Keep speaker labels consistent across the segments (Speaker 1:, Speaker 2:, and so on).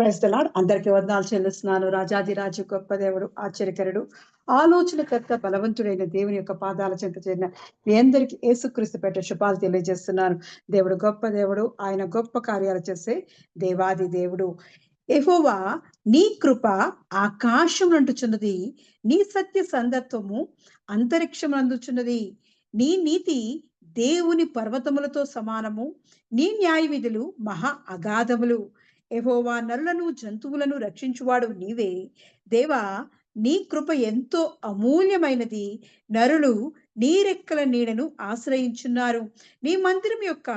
Speaker 1: Praise the lord. అందరికీ వందనాలు చెల్లిస్తున్నాను. రాజాధిరాజు, గొప్ప దేవుడు, ఆశ్చర్యకరుడు, ఆలోచనకర్త, బలవంతుడైన దేవుని యొక్క పాదాల చెంత చేరిన మీ అందరికీ యేసుక్రీస్తు పెట్టే శుభాలు తెలియజేస్తున్నాను. దేవుడు గొప్ప దేవుడు, ఆయన గొప్ప కార్యాలు చేసే దేవాది దేవుడు. యెహోవా నీ కృప ఆకాశం అంటుచున్నది, నీ సత్య సందర్భము అంతరిక్షం అందుచున్నది. నీ నీతి దేవుని పర్వతములతో సమానము, నీ న్యాయ విధులు మహా అగాధములు. యెహోవా నరులను జంతువులను రక్షించువాడు నీవే. దేవా నీ కృప ఎంతో అమూల్యమైనది. నరులు నీ రెక్కల నీడను ఆశ్రయించున్నారు. నీ మందిరం యొక్క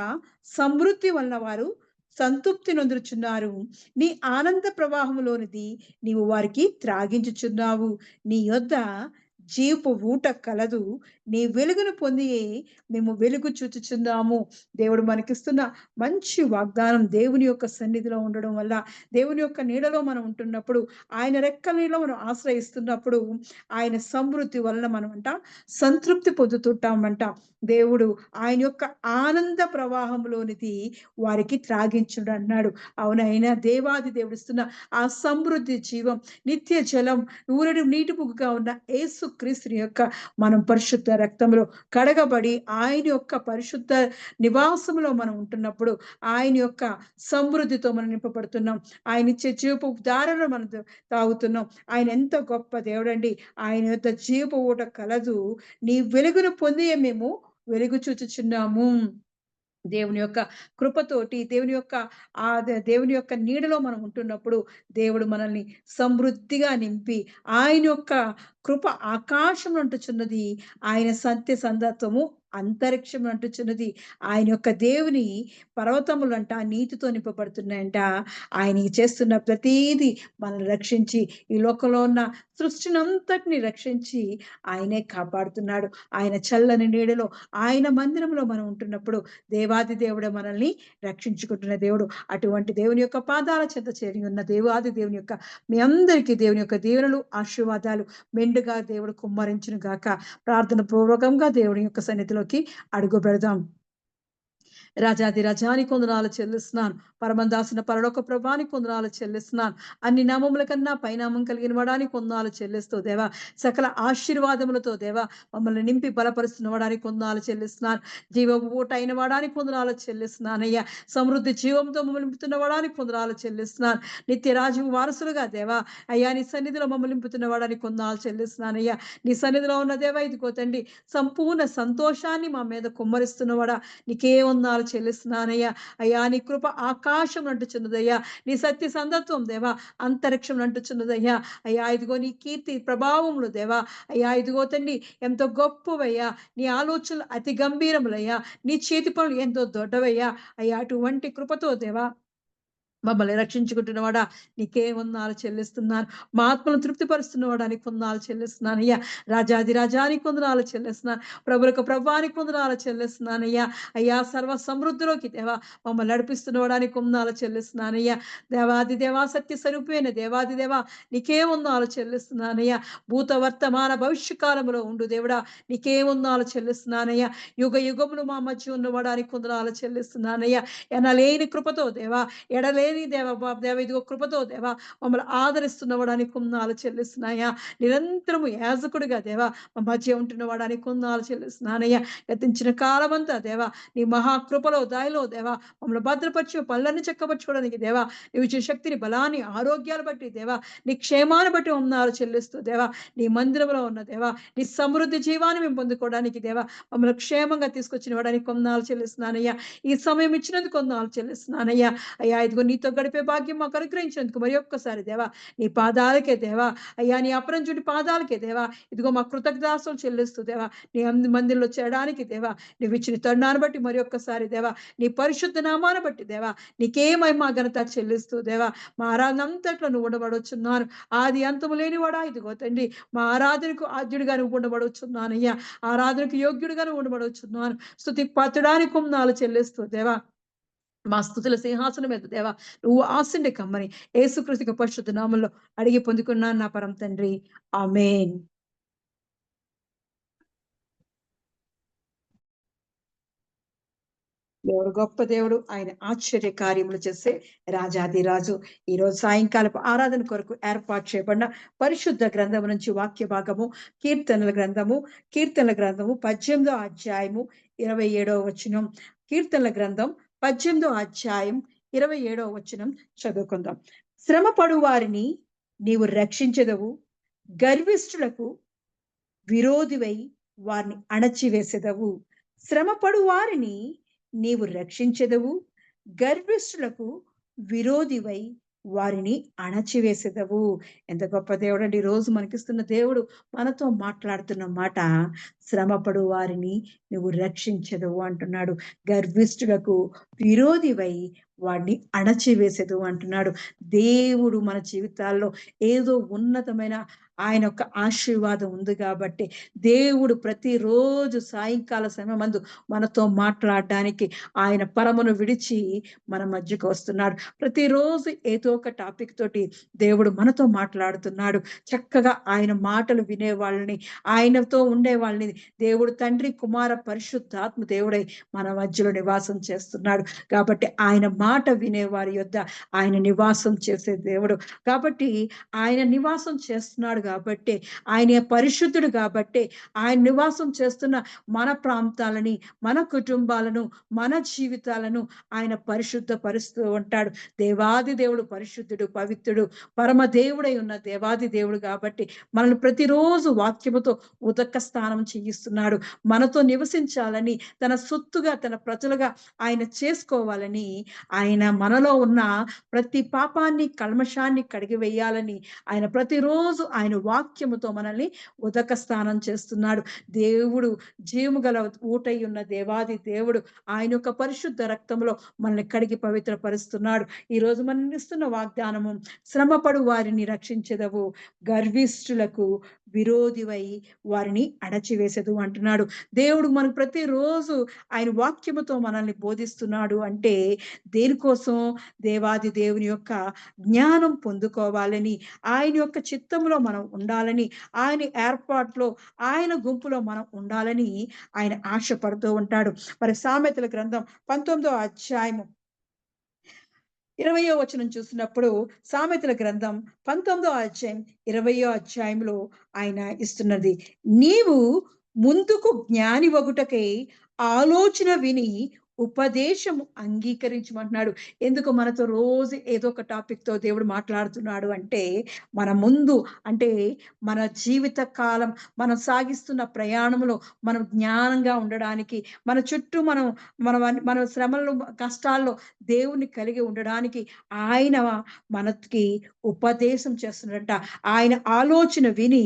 Speaker 1: సమృద్ధి వలన వారు సంతృప్తి నొందుచున్నారు. నీ ఆనంద ప్రవాహములోనిది నీవు వారికి త్రాగించుచున్నావు. నీ యొద్ద జీవపు ఊట కలదు. నీ వెలుగును పొంది మేము వెలుగు చూచుచున్నాము. దేవుడు మనకిస్తున్న మంచి వాగ్దానం, దేవుని యొక్క సన్నిధిలో ఉండడం వల్ల, దేవుని యొక్క నీడలో మనం ఉంటున్నప్పుడు, ఆయన రెక్కల నీడలో మనం ఆశ్రయిస్తున్నప్పుడు, ఆయన సమృద్ధి వలన మనమంట సంతృప్తి పొందుతుంటామంట. దేవుడు ఆయన యొక్క ఆనంద ప్రవాహంలోనిది వారికి త్రాగించుడు అన్నాడు. అవునైనా దేవాది దేవుడు ఇస్తున్న ఆ సమృద్ధి జీవం, నిత్య జలం, ఊరడి నీటి పుగ్గుగా ఉన్న యేసు క్రీస్తుని యొక్క మనం పరిశుద్ధ రక్తంలో కడగబడి ఆయన యొక్క పరిశుద్ధ నివాసంలో మనం ఉంటున్నప్పుడు ఆయన యొక్క సమృద్ధితో మనం నింపబడుతున్నాం. ఆయన ఇచ్చే జీవపు దారను మనం తాగుతున్నాం. ఆయన ఎంత గొప్ప దేవుడండి. ఆయన యొక్క జీవపు ఊట కలదు. నీ వెలుగును పొంది మేము వెలుగు చూచుచున్నాము. దేవుని యొక్క కృపతోటి, దేవుని యొక్క నీడలో మనం ఉంటున్నప్పుడు దేవుడు మనల్ని సమృద్ధిగా నింపి, ఆయన యొక్క కృప ఆకాశం అంటుచున్నది, ఆయన సత్య సందత్వము అంతరిక్షం అంటుచున్నది. ఆయన యొక్క దేవుని పర్వతములంట నీతితో నింపబడుతున్నాయంట. ఆయన చేస్తున్న ప్రతీది మనల్ని రక్షించి, ఈ లోకంలో ఉన్న సృష్టినంతటిని రక్షించి ఆయనే కాపాడుతున్నాడు. ఆయన చల్లని నీడలో, ఆయన మందిరంలో మనం ఉంటున్నప్పుడు దేవాది దేవుడే మనల్ని రక్షించుకుంటున్న దేవుడు. అటువంటి దేవుని యొక్క పాదాల చెంత చేరి ఉన్న దేవాది దేవుని యొక్క మీ అందరికీ దేవుని యొక్క దీవెనలు, ఆశీర్వాదాలు మెండుగా దేవుడు కుమ్మరించును గాక. ప్రార్థన పూర్వకంగా దేవుని యొక్క సన్నిధిలోకి అడుగు పెడదాం. రాజాది రజాని కొందనాలు చెల్లిస్తున్నాను. పరమందాసిన పరలోక ప్రభాని కొందనాలు చెల్లిస్తున్నాను. అన్ని నామముల కన్నా పైనామం కలిగిన వాడానికి కొందనాలు చెల్లిస్తూ దేవా, సకల ఆశీర్వాదములతో దేవా మమ్మల్ని నింపి బలపరుస్తున్న వాడానికి కొందనాలు చెల్లిస్తున్నాను. జీవపు ఊట అయిన వాడానికి కొందనాలు చెల్లిస్తున్నానయ్యా. సమృద్ధి జీవంతో మమ్మల్ని నింపుతున్న వాడానికి కొందనాలు చెల్లిస్తున్నాను. నిత్య రాజు వారసులుగా దేవా అయ్యా నీ సన్నిధిలో మమ్మల్ని నింపుతున్న వాడానికి కొందనాలు చెల్లిస్తున్నానయ్యా. నీ సన్నిధిలో ఉన్న దేవా ఇదిగో తండ్రి సంపూర్ణ సంతోషాన్ని మా మీద కుమ్మరిస్తున్నవాడా నీకే వందనాలు చెల్లిస్తున్నానయ్యా. అయ్యా నీ కృప ఆకాశం అంటుచున్నదయ్యా. నీ సత్య సందత్వం దేవా అంతరిక్షం అంటుచున్నదయ్యా. అయ్యా ఇదిగో నీ కీర్తి ప్రభావములు దేవా అయ్యా ఇదిగో తండ్రి ఎంతో గొప్పవయ్యా. నీ ఆలోచనలు అతి గంభీరములయ్యా. నీ చేతి పనులు ఎంతో దొడ్డవయ్యా. అయ్యా అటువంటి కృపతో దేవా మమ్మల్ని రక్షించుకుంటున్నవాడా నీకే వందనాలు చెల్లిస్తున్నాను. మా ఆత్మను తృప్తిపరుస్తున్నవాడా నీకు వందనాలు చెల్లిస్తున్నాను అయ్యా. రాజాది రాజానికి వందనాలు చెల్లిస్తున్నాను. ప్రభులకు ప్రభానికి వందనాలు చెల్లిస్తున్నాను అయ్యా. అయ్యా సర్వ సమృద్ధిలోకి దేవా మమ్మల్ని నడిపిస్తున్నవాడా నీకు వందనాలు చెల్లిస్తున్నాను అయ్యా. దేవాది దేవా సత్య స్వరూపైన దేవాది దేవా నీకే వందనాలు చెల్లిస్తున్నానయ్యా. భూత వర్తమాన భవిష్య కాలంలో ఉండు దేవుడా నీకే వందనాలు చెల్లిస్తున్నానయ్యా. యుగ యుగములు మా మధ్య ఉన్నవాడా నీకు వందనాలు చెల్లిస్తున్నానయ్యా. ఎనలేని కృపతో దేవా, ఎడలేని దేవ ఇదిగో కృపతో దేవా మమ్మల్ని ఆదరిస్తున్నవాడానికి కొందనాలు చెల్లిస్తున్నాయా. నిరంతరము యాజకుడిగా దేవా మా మధ్య ఉంటున్నవాడానికి కొందనాలు చెల్లిస్తున్నానయ్యా. గతించిన కాలమంతా దేవా నీ మహాకృపలో దాయిలో దేవా మమ్మల్ని భద్రపరిచి పనులన్నీ చక్కపరచుకోవడానికి దేవా నీవు ఇచ్చే శక్తిని, బలాన్ని, ఆరోగ్యాలు బట్టి దేవా నీ క్షేమాన్ని బట్టి వందనాలు చెల్లిస్తూ దేవా నీ మందిరంలో ఉన్న దేవా నీ సమృద్ధి జీవాన్ని మేము పొందుకోవడానికి దేవా మమ్మల్ని క్షేమంగా తీసుకొచ్చిన వాడానికి కొందనాలు చెల్లిస్తున్నానయ్యా. ఈ సమయం ఇచ్చినందుకు కొందనాలు చెల్లిస్తున్నానయ్యా. అయ్యా ఇదిగో నీతో గడిపే భాగ్యం మాకు అనుగ్రహించినందుకు మరి ఒక్కసారి దేవా నీ పాదాలకే దేవా అయ్యా నీ అపరంజుడి పాదాలకే దేవా ఇదిగో మా కృతజ్ఞతాస్తులు చెల్లిస్తూ దేవా నీ మందిరంలో చేయడానికి దేవా నువ్వు ఇచ్చిన తరుణాన్ని బట్టి మరి ఒక్కసారి దేవా నీ పరిశుద్ధ నామాన్ని బట్టి దేవా నీకేమై మా ఘనత చెల్లిస్తూ దేవా మా ఆరాధన అంతట్లో నువ్వు ఉండబడుచున్నాను. ఆది అంతము లేనివాడా ఇదిగో తండ్రి మా ఆరాధనకు ఆద్యుడిగా నువ్వు ఉండబడుచున్నానయ్యా. ఆరాధనకు యోగ్యుడిగా నువ్వు ఉండబడుచున్నాను. స్తుతి పతడానికి కొందనాలు చెల్లిస్తూ దేవా మా స్తుతుల సింహాసనం మీద దేవా నువ్వు ఆశండి కమ్మని యేసుక్రీస్తు పరిశుద్ధ నామములో అడిగి పొందుకున్నాను నా పరమ తండ్రి. ఆమేన్. దేవుడు గొప్ప దేవుడు. ఆయన ఆశ్చర్య కార్యములు చేసే రాజాధిరాజు. ఈరోజు సాయంకాలపు ఆరాధన కొరకు ఏర్పాటు చేయబడిన పరిశుద్ధ గ్రంథము నుంచి వాక్య భాగము, కీర్తనల గ్రంథము 18వ అధ్యాయము 27వ వచనం. కీర్తనల గ్రంథం 18వ అధ్యాయం 27వ వచనం చదువుకుందాం. శ్రమపడు వారిని నీవు రక్షించెదవు, గర్విష్ఠులకు విరోధివై వారిని అణచివేసెదవు. శ్రమపడు వారిని నీవు రక్షించెదవు, గర్విష్ఠులకు విరోధివై వారిని అణచివేసెదవు. ఎంత గొప్ప దేవుడు అండి! రోజు మనకిస్తున్న దేవుడు మనతో మాట్లాడుతున్న మాట, శ్రమపడు వారిని నువ్వు రక్షించెదవు అంటున్నాడు. గర్విష్ఠులకు విరోధివై వాడిని అణచివేసెదు అంటున్నాడు. దేవుడు మన జీవితాల్లో ఏదో ఉన్నతమైన ఆయన యొక్క ఆశీర్వాదం ఉంది కాబట్టి దేవుడు ప్రతిరోజు సాయంకాల సమయమందు మనతో మాట్లాడడానికి ఆయన పరమును విడిచి మన మధ్యకు వస్తున్నాడు. ప్రతిరోజు ఏదో ఒక టాపిక్ తోటి దేవుడు మనతో మాట్లాడుతున్నాడు. చక్కగా ఆయన మాటలు వినే వాళ్ళని, ఆయనతో ఉండే వాళ్ళని దేవుడు తండ్రి, కుమార, పరిశుద్ధాత్మ దేవుడై మన మధ్యలో నివాసం చేస్తున్నాడు. కాబట్టి ఆయన మాట వినే వారి యొద్ద ఆయన నివాసం చేసే దేవుడు. కాబట్టి ఆయన నివాసం చేస్తున్నాడు కాబట్టి, ఆయన పరిశుద్ధుడు కాబట్టి, ఆయన నివాసం చేస్తున్న మన ప్రాంతాలని, మన కుటుంబాలను, మన జీవితాలను ఆయన పరిశుద్ధ పరుస్తూ ఉంటాడు. దేవాది దేవుడు పరిశుద్ధుడు, పవిత్రుడు, పరమ దేవుడై ఉన్న దేవాది దేవుడు కాబట్టి మనల్ని ప్రతిరోజు వాక్యముతో ఉదక స్నానం చేయిస్తున్నాడు. మనతో నివసించాలని, తన సొత్తుగా, తన ప్రజలుగా ఆయన చేసుకోవాలని, ఆయన మనలో ఉన్న ప్రతి పాపాన్ని, కల్మషాన్ని కడిగి వేయాలని ఆయన ప్రతిరోజు ఆయన వాక్యముతో మనల్ని ఉదక స్నానం చేస్తున్నాడు. దేవుడు జీవము గల ఊటై ఉన్న దేవాది దేవుడు ఆయన యొక్క పరిశుద్ధ రక్తంలో మనల్ని కడిగి పవిత్రపరుస్తున్నాడు. ఈ రోజు మనం ఇస్తున్న వాగ్దానము, శ్రమపడు వారిని రక్షించెదవు, గర్విష్ఠులకు విరోధివై వారిని అణచివేసెదు అంటున్నాడు. దేవుడు మనకు ప్రతిరోజు ఆయన వాక్యముతో మనల్ని బోధిస్తున్నాడు అంటే దేనికోసం? దేవాది దేవుని యొక్క జ్ఞానం పొందుకోవాలని, ఆయన యొక్క చిత్తంలో మనం ఉండాలని, ఆయన ఏర్పాట్లో, ఆయన గుంపులో మనం ఉండాలని ఆయన ఆశపడుతూ ఉంటాడు. మరి సామెతల గ్రంథం 19వ అధ్యాయము 20వ వచనం చూసినప్పుడు, సామెతల గ్రంథం 19వ అధ్యాయం 20వ అధ్యాయంలో ఆయన ఇస్తున్నది, నీవు ముందుకు జ్ఞాని వగుటకై ఆలోచన విని ఉపదేశము అంగీకరించమంటున్నాడు. ఎందుకు మనతో రోజు ఏదో ఒక టాపిక్ తో దేవుడు మాట్లాడుతున్నాడు అంటే, మన ముందు అంటే మన జీవిత కాలం, మనం సాగిస్తున్న ప్రయాణంలో మనం జ్ఞానంగా ఉండడానికి, మన చుట్టూ మన శ్రమల్లో, కష్టాల్లో దేవుణ్ణి కలిగి ఉండడానికి ఆయన మనకి ఉపదేశం చేస్తున్నట్ట. ఆయన ఆలోచన విని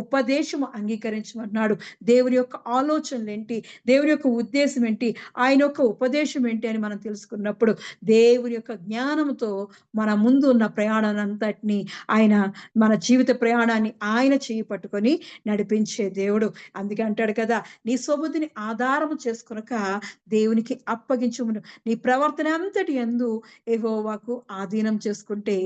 Speaker 1: ఉపదేశము అంగీకరించమంటున్నాడు. దేవుని యొక్క ఆలోచనలు ఏంటి, దేవుని యొక్క ఉద్దేశం ఏంటి, ఆయన యొక్క ఉపదేశం ఏంటి అని మనం తెలుసుకున్నప్పుడు, దేవుని యొక్క జ్ఞానంతో మన ముందు ఉన్న ప్రయాణాన్ని అంతటిని ఆయన, మన జీవిత ప్రయాణాన్ని ఆయన చేయి పట్టుకొని నడిపించే దేవుడు. అందుకే అంటాడు కదా, నీ సొబుదిని ఆధారము చేసుకొనక దేవునికి అప్పగించుమును, నీ ప్రవర్తన అంతటి యందు యెహోవాకు ఆధీనం చేసుకుంటే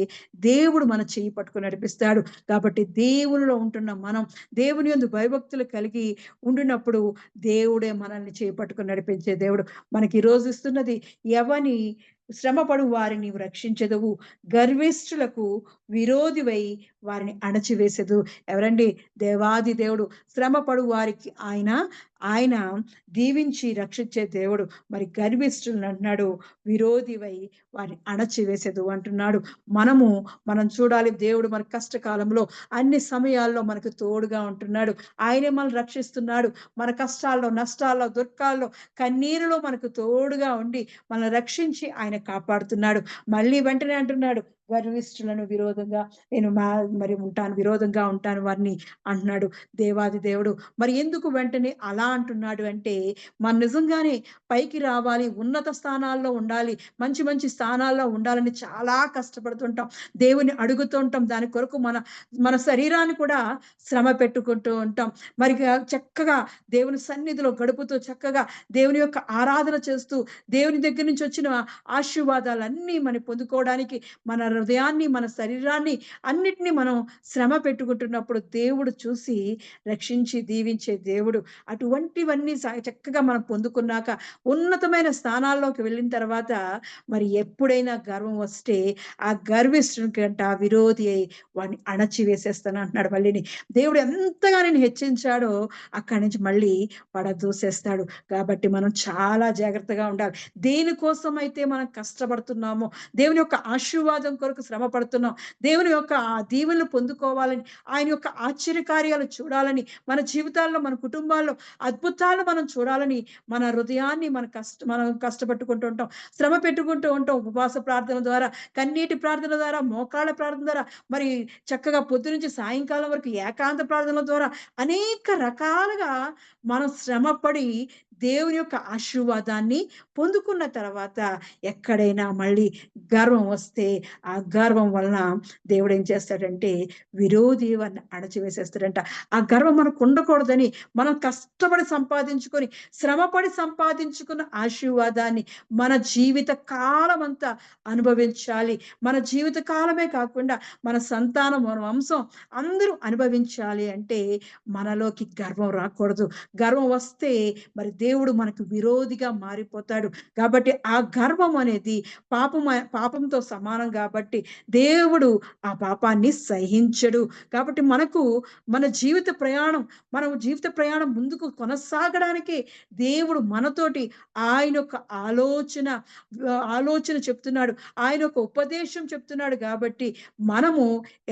Speaker 1: దేవుడు మన చేయి పట్టుకొని నడిపిస్తాడు. కాబట్టి దేవునిలో ఉంటున్న మనం దేవుని యందు భయభక్తులు కలిగి ఉండినప్పుడు దేవుడే మనల్ని చేయి పట్టుకొని నడిపించే దేవుడు. మనకి ఈ రోజు ఇస్తున్నది, ఎవని శ్రమపడు వారిని నీవు రక్షించెదవు, గర్విష్ఠులకు విరోధివై వారిని అణచివేసెదు. ఎవరండి? దేవాది దేవుడు. శ్రమపడు వారికి ఆయన దీవించి రక్షించే దేవుడు. మరి గర్విష్ఠులను అంటున్నాడు, విరోధివై వారిని అణచివేసెదు అంటున్నాడు. మనం చూడాలి, దేవుడు మన కష్టకాలంలో అన్ని సమయాల్లో మనకు తోడుగా ఉంటున్నాడు. ఆయనే మనల్ని రక్షిస్తున్నాడు. మన కష్టాల్లో, నష్టాల్లో, దుఃఖాల్లో, కన్నీరులో మనకు తోడుగా ఉండి మనల్ని రక్షించి ఆయన కాపాడుతున్నాడు. మళ్ళీ వెంటనే అంటున్నాడు, గర్విష్ఠులను విరోధంగా నేను విరోధంగా ఉంటాను వారిని అంటున్నాడు దేవాది దేవుడు. మరి ఎందుకు వెంటనే అలా అంటున్నాడు అంటే, మనం నిజంగానే పైకి రావాలి, ఉన్నత స్థానాల్లో ఉండాలి, మంచి మంచి స్థానాల్లో ఉండాలని చాలా కష్టపడుతుంటాం, దేవుని అడుగుతూ ఉంటాం. దాని కొరకు మన శరీరాన్ని కూడా శ్రమ పెట్టుకుంటూ ఉంటాం. మరి చక్కగా దేవుని సన్నిధిలో గడుపుతూ, చక్కగా దేవుని యొక్క ఆరాధన చేస్తూ, దేవుని దగ్గర నుంచి వచ్చిన ఆశీర్వాదాలన్నీ మనం పొందుకోవడానికి మన హృదయాన్ని, మన శరీరాన్ని అన్నిటిని మనం శ్రమ పెట్టుకుంటున్నప్పుడు దేవుడు చూసి రక్షించి దీవించే దేవుడు. అటువంటివన్నీ చక్కగా మనం పొందుకున్నాక ఉన్నతమైన స్థానాల్లోకి వెళ్ళిన తర్వాత మరి ఎప్పుడైనా గర్వం వస్తే ఆ గర్విష్ఠుని కంట విరోధి అయి వాడిని అణచివేసేస్తాను అంటున్నాడు మళ్ళీని. దేవుడు ఎంతగా నేను హెచ్చించాడో అక్కడి నుంచి మళ్ళీ పడదూసేస్తాడు. కాబట్టి మనం చాలా జాగ్రత్తగా ఉండాలి. దేనికోసం అయితే మనం కష్టపడుతున్నామో, దేవుని యొక్క ఆశీర్వాదం కొరకు శ్రమ పడుతున్నాం, దేవుని యొక్క ఆ దీవెనలు పొందుకోవాలని, ఆయన యొక్క ఆశ్చర్యకార్యాలు చూడాలని, మన జీవితాల్లో, మన కుటుంబాల్లో అద్భుతాలు మనం చూడాలని మన హృదయాన్ని మనం కష్టపెట్టుకుంటూ ఉంటాం. శ్రమ పెట్టుకుంటూ ఉంటాం. ఉపవాస ప్రార్థన ద్వారా, కన్నీటి ప్రార్థన ద్వారా, మోకాళ్ళ ప్రార్థన ద్వారా, మరి చక్కగా పొద్దునుంచి సాయంకాలం వరకు ఏకాంత ప్రార్థనల ద్వారా అనేక రకాలుగా మనం శ్రమపడి దేవుని యొక్క ఆశీర్వాదాన్ని పొందుకున్న తర్వాత ఎక్కడైనా మళ్ళీ గర్వం వస్తే ఆ గర్వం వలన దేవుడు ఏం చేస్తాడంటే విరోధి వారిని అణచివేసేస్తాడంట. ఆ గర్వం మనకు ఉండకూడదని మనం కష్టపడి సంపాదించుకొని, శ్రమపడి సంపాదించుకున్న ఆశీర్వాదాన్ని మన జీవిత కాలం అంతా అనుభవించాలి. మన జీవిత కాలమే కాకుండా మన సంతానం, మన వంశం అందరూ అనుభవించాలి అంటే మనలోకి గర్వం రాకూడదు. గర్వం వస్తే మరి దేవుడు మనకు విరోధిగా మారిపోతాడు. కాబట్టి ఆ గర్వం అనేది పాపంతో సమానం కాబట్టి దేవుడు ఆ పాపాన్ని సహించడు. కాబట్టి మన జీవిత ప్రయాణం ముందుకు కొనసాగడానికి దేవుడు మనతోటి ఆయన యొక్క ఆలోచన చెప్తున్నాడు. ఆయన యొక్క ఉపదేశం చెప్తున్నాడు కాబట్టి మనము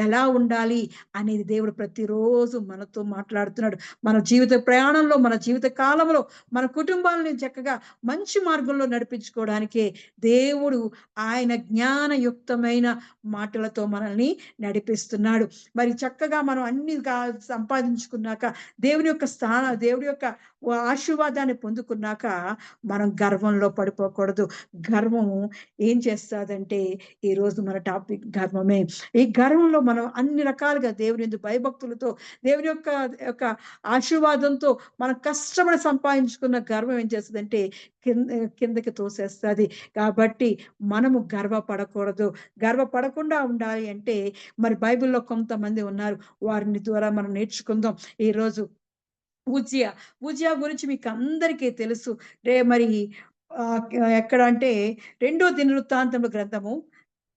Speaker 1: ఎలా ఉండాలి అనేది దేవుడు ప్రతిరోజు మనతో మాట్లాడుతున్నాడు. మన జీవిత ప్రయాణంలో, మన జీవిత కాలంలో మన కుటుంబాలని చక్కగా మంచి మార్గంలో నడిపించుకోవడానికే దేవుడు ఆయన జ్ఞానయుక్తమైన మాటలతో మనల్ని నడిపిస్తున్నాడు. మరి చక్కగా మనం అన్ని సంపాదించుకున్నాక, దేవుడి యొక్క ఆశీర్వాదాన్ని పొందుకున్నాక మనం గర్వంలో పడిపోకూడదు. గర్వము ఏం చేస్తాదంటే, ఈరోజు మన టాపిక్ గర్వమే. ఈ గర్వంలో మనం అన్ని రకాలుగా దేవుని యందు భయభక్తులతో, దేవుని యొక్క యొక్క ఆశీర్వాదంతో మనం కష్టపడి సంపాదించుకున్న గర్వం ఏం చేస్తుందంటే కిందకి తోసేస్తుంది. కాబట్టి మనము గర్వపడకూడదు. గర్వపడకుండా ఉండాలి అంటే మరి బైబిల్లో కొంతమంది ఉన్నారు. వారిని ద్వారా మనం నేర్చుకుందాం ఈరోజు. ఉజ్జియా గురించి మీకు అందరికీ తెలుసు. మరి ఎక్కడ అంటే 2 దినవృత్తాంతముల గ్రంథము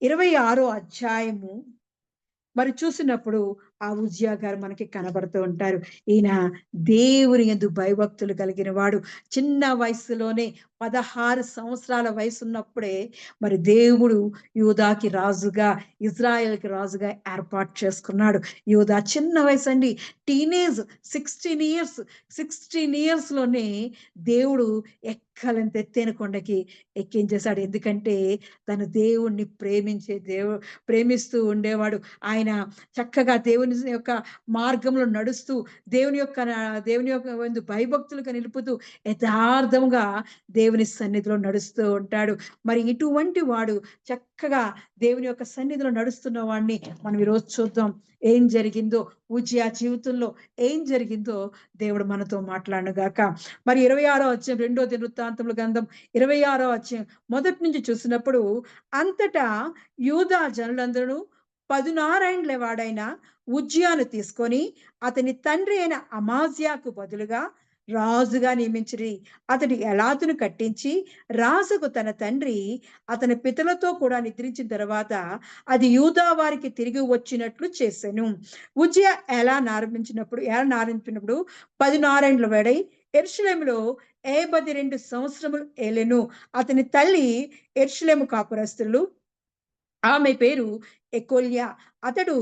Speaker 1: 26 అధ్యాయము మరి చూసినప్పుడు ఆ ఉజ్జియా గారు మనకి కనబడుతూ ఉంటారు. ఈయన దేవుని యందు భయభక్తులు కలిగిన వాడు. చిన్న వయసులోనే 16 సంవత్సరాల వయసున్నప్పుడే మరి దేవుడు యూదాకి రాజుగా, ఇజ్రాయెల్‌కి రాజుగా ఏర్పాటు చేసుకున్నాడు. యూదా చిన్న వయసండి. టీనేజ్ 16 ఇయర్స్‌లోనే దేవుడు ఎక్కలంత ఎత్తైన కొండకి ఎక్కించేశాడు. ఎందుకంటే తన దేవుణ్ణి ప్రేమిస్తూ ఉండేవాడు. ఆయన చక్కగా దేవుని యొక్క మార్గంలో నడుస్తూ, దేవుని యొక్క భయభక్తులుగా నిలుపుతూ యథార్థంగా దేవుని సన్నిధిలో నడుస్తూ ఉంటాడు. మరి ఇటువంటి వాడు చక్కగా దేవుని యొక్క సన్నిధిలో నడుస్తున్న వాడిని మనం ఈరోజు చూద్దాం. ఏం జరిగిందో, ఉజ్జియా జీవితంలో ఏం జరిగిందో దేవుడు మనతో మాట్లాడుగాక. మరి 26వ అధ్యాయం 2 దినవృత్తాంతముల గ్రంథం 26వ అధ్యాయం మొదటి నుంచి చూసినప్పుడు, అంతటా యూదా జనులందరూ 16 వాడైన ఉజ్జియాను తీసుకొని అతని తండ్రి అయిన అమాజ్యాకు బదులుగా రాజుగా నియమించిరి. అతడు ఎలాతును కట్టించి రాజుకు తన తండ్రి అతని పితలతో కూడా నిద్రించిన తర్వాత అది యూదా వారికి తిరిగి వచ్చినట్లు చేసెను. ఉజ్జియా ఎలా నారించినప్పుడు 16 వాడై యెరూషలేములో 52 సంవత్సరములు ఏలెను. అతని తల్లి యెరూషలేము కాపురస్తులు, ఆమె పేరు ఎకోల్యా. అతడు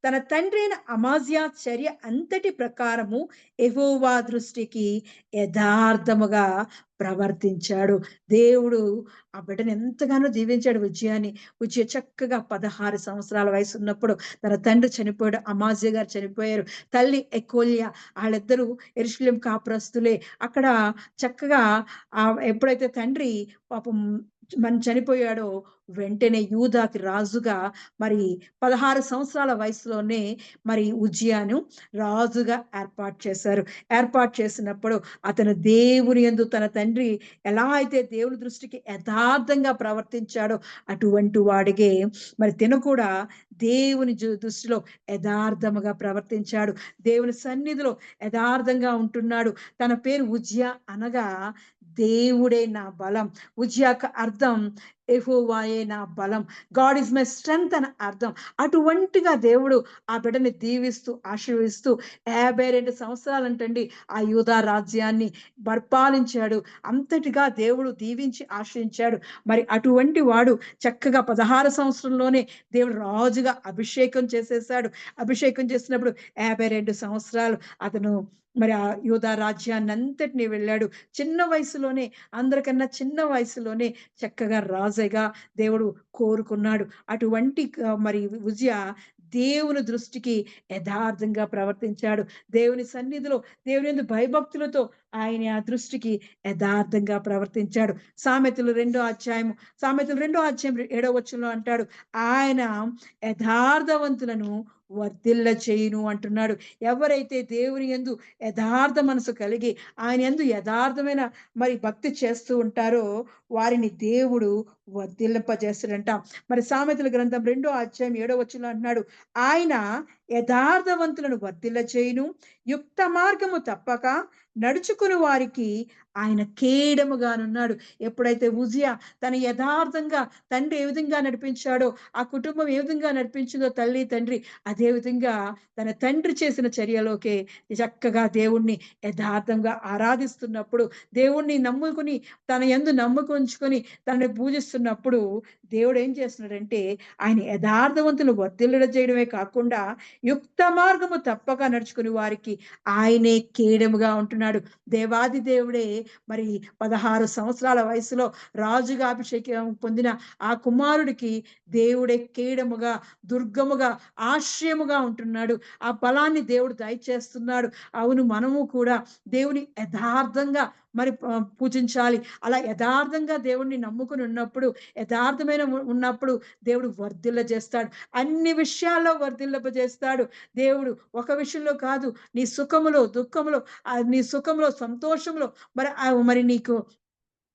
Speaker 1: తన తండ్రి అయిన అమాజ్యా చర్య అంతటి ప్రకారము యెహోవా దృష్టికి యథార్థముగా ప్రవర్తించాడు. దేవుడు ఆ బిడ్డను ఎంతగానో దీవించాడు ఉజ్జియాని. ఉజ్జియా చక్కగా 16 సంవత్సరాల వయసు ఉన్నప్పుడు తన తండ్రి చనిపోయాడు. అమాజ్యా గారు చనిపోయారు. తల్లి ఎకోల్యా, వాళ్ళిద్దరూ యెరూషలేము కాపురస్తులే. అక్కడ చక్కగా ఎప్పుడైతే తండ్రి పాపం చనిపోయాడో వెంటనే యూదాకి రాజుగా మరి 16 సంవత్సరాల వయసులోనే మరి ఉజ్జియాను రాజుగా ఏర్పాటు చేశారు. ఏర్పాటు చేసినప్పుడు అతను దేవుని యందు తన తండ్రి ఎలా అయితే దేవుని దృష్టికి యథార్థంగా ప్రవర్తించాడో అటువంటి వాడిగే మరి తిను కూడా దేవుని దృష్టిలో యథార్థముగా ప్రవర్తించాడు. దేవుని సన్నిధిలో యథార్థంగా ఉంటున్నాడు. తన పేరు ఉజ్జియా అనగా దేవుడే నా బలం. ఉజ్జియాకు అర్థం యెహోవాయే నా బలం. గాడ్ ఈస్ మై స్ట్రెంగ్త్ అని అర్థం. అటువంటిగా దేవుడు ఆ బిడ్డని దీవిస్తూ, ఆశీర్వదిస్తూ 52 సంవత్సరాలంటండి ఆ యూదా రాజ్యాన్ని పరిపాలించాడు. అంతటిగా దేవుడు దీవించి ఆశీర్వదించాడు. మరి అటువంటి వాడు చక్కగా 16 సంవత్సరంలోనే దేవుడు రాజుగా అభిషేకం చేసేసాడు. అభిషేకం చేసినప్పుడు 52 సంవత్సరాలు అతను మరి ఆ యూదా రాజ్యాన్నంతటిని వెళ్ళాడు. చిన్న వయసులోనే, అందరికన్నా చిన్న వయసులోనే చక్కగా రాజుగా దేవుడు కోరుకున్నాడు. అటువంటి మరి ఉజ్జియా దేవుని దృష్టికి యథార్థంగా ప్రవర్తించాడు. దేవుని సన్నిధిలో, దేవుని యందు భయభక్తులతో ఆయన ఆ దృష్టికి యథార్థంగా ప్రవర్తించాడు. సామెతలు 2 అధ్యాయం 7వ వచనంలో అంటాడు, ఆయన యథార్థవంతులను వర్ధిల్ల చేయును అంటున్నాడు. ఎవరైతే దేవుని యందు యథార్థ మనసు కలిగి ఆయన యందు యథార్థమైన మరి భక్తి చేస్తూ ఉంటారో వారిని దేవుడు వర్ధిల్లింపజేస్తాడంట. మరి సామెతల గ్రంథం 2 అధ్యాయం 7వ వచనంలో అంటున్నాడు, ఆయన యథార్థవంతులను వర్ధిల్ల చేయును, యుక్త మార్గము తప్పక నడుచుకుని వారికి ఆయన కేడముగానున్నాడు. ఎప్పుడైతే ఉజ్జియా తన యథార్థంగా తండ్రి ఏ విధంగా నడిపించాడో, ఆ కుటుంబం ఏ విధంగా నడిపించిందో తల్లి, తండ్రి, అదే విధంగా తన తండ్రి చేసిన చర్యలోకే చక్కగా దేవుణ్ణి యథార్థంగా ఆరాధిస్తున్నప్పుడు, దేవుణ్ణి నమ్ముకుని తన యందు నమ్మకం ఉంచుకొని తనని పూజిస్తున్నప్పుడు దేవుడు ఏం చేస్తున్నాడంటే ఆయన యథార్థవంతులు వర్ధిల్ల చేయడమే కాకుండా యుక్త మార్గము తప్పక నడుచుకుని వారికి ఆయనే కేడముగా ఉంటున్నాడు. దేవాది దేవుడే మరి 16 సంవత్సరాల వయసులో రాజుగా అభిషేకం పొందిన ఆ కుమారుడికి దేవుడే కేడముగా, దుర్గముగా, ఆశ్రయముగా ఉంటున్నాడు. ఆ బలాన్ని దేవుడు దయచేస్తున్నాడు. అవును, మనము కూడా దేవుని యథార్థంగా మరి పూజించాలి. అలా యథార్థంగా దేవుణ్ణి నమ్ముకుని ఉన్నప్పుడు, యథార్థమైన ఉన్నప్పుడు దేవుడు వర్ధిల్ల చేస్తాడు. అన్ని విషయాల్లో వర్ధిల్లపజేస్తాడు. దేవుడు ఒక విషయంలో కాదు, నీ సుఖములో, దుఃఖములో, నీ సుఖంలో, సంతోషంలో మరి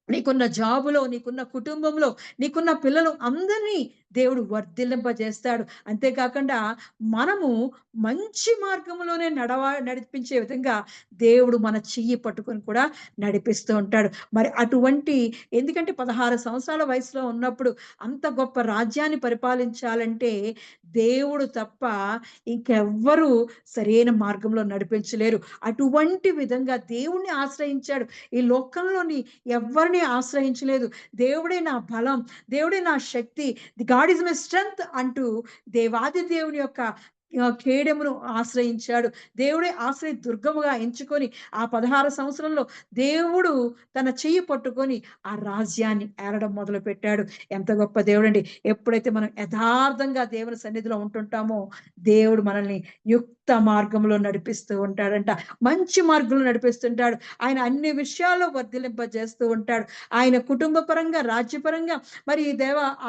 Speaker 1: నీకున్న జాబులో, నీకున్న కుటుంబంలో, నీకున్న పిల్లలు అందరినీ దేవుడు వర్ధిల్లింపజేస్తాడు. అంతేకాకుండా మనము మంచి మార్గంలోనే నడిపించే విధంగా దేవుడు మన చెయ్యి పట్టుకొని కూడా నడిపిస్తూ ఉంటాడు. మరి అటువంటి, ఎందుకంటే 16 సంవత్సరాల వయసులో ఉన్నప్పుడు అంత గొప్ప రాజ్యాన్ని పరిపాలించాలంటే దేవుడు తప్ప ఇంకెవ్వరు సరైన మార్గంలో నడిపించలేరు. అటువంటి విధంగా దేవుణ్ణి ఆశ్రయించాడు. ఈ లోకంలోని ఎవ్వరిని ఆశ్రయించలేదు. దేవుడే నా బలం, దేవుడే నా శక్తి, the god is my strength అంటూ దేవాది దేవుని యొక్క కేడెమును ఆశ్రయించాడు. దేవుడే ఆశ్రయ దుర్గముగా ఎంచుకొని ఆ 16 సంవత్సరంలో దేవుడు తన చెయ్యి పట్టుకొని ఆ రాజ్యాన్ని ఏలడం మొదలుపెట్టాడు. ఎంత గొప్ప దేవుడండి! ఎప్పుడైతే మనం యథార్థంగా దేవుని సన్నిధిలో ఉంటుంటామో దేవుడు మనల్ని యుక్త మార్గంలో నడిపిస్తూ ఉంటాడంట. మంచి మార్గంలో నడిపిస్తుంటాడు. ఆయన అన్ని విషయాల్లో వర్ధిల్లింపజేస్తూ ఉంటాడు. ఆయన కుటుంబ పరంగా, రాజ్యపరంగా మరి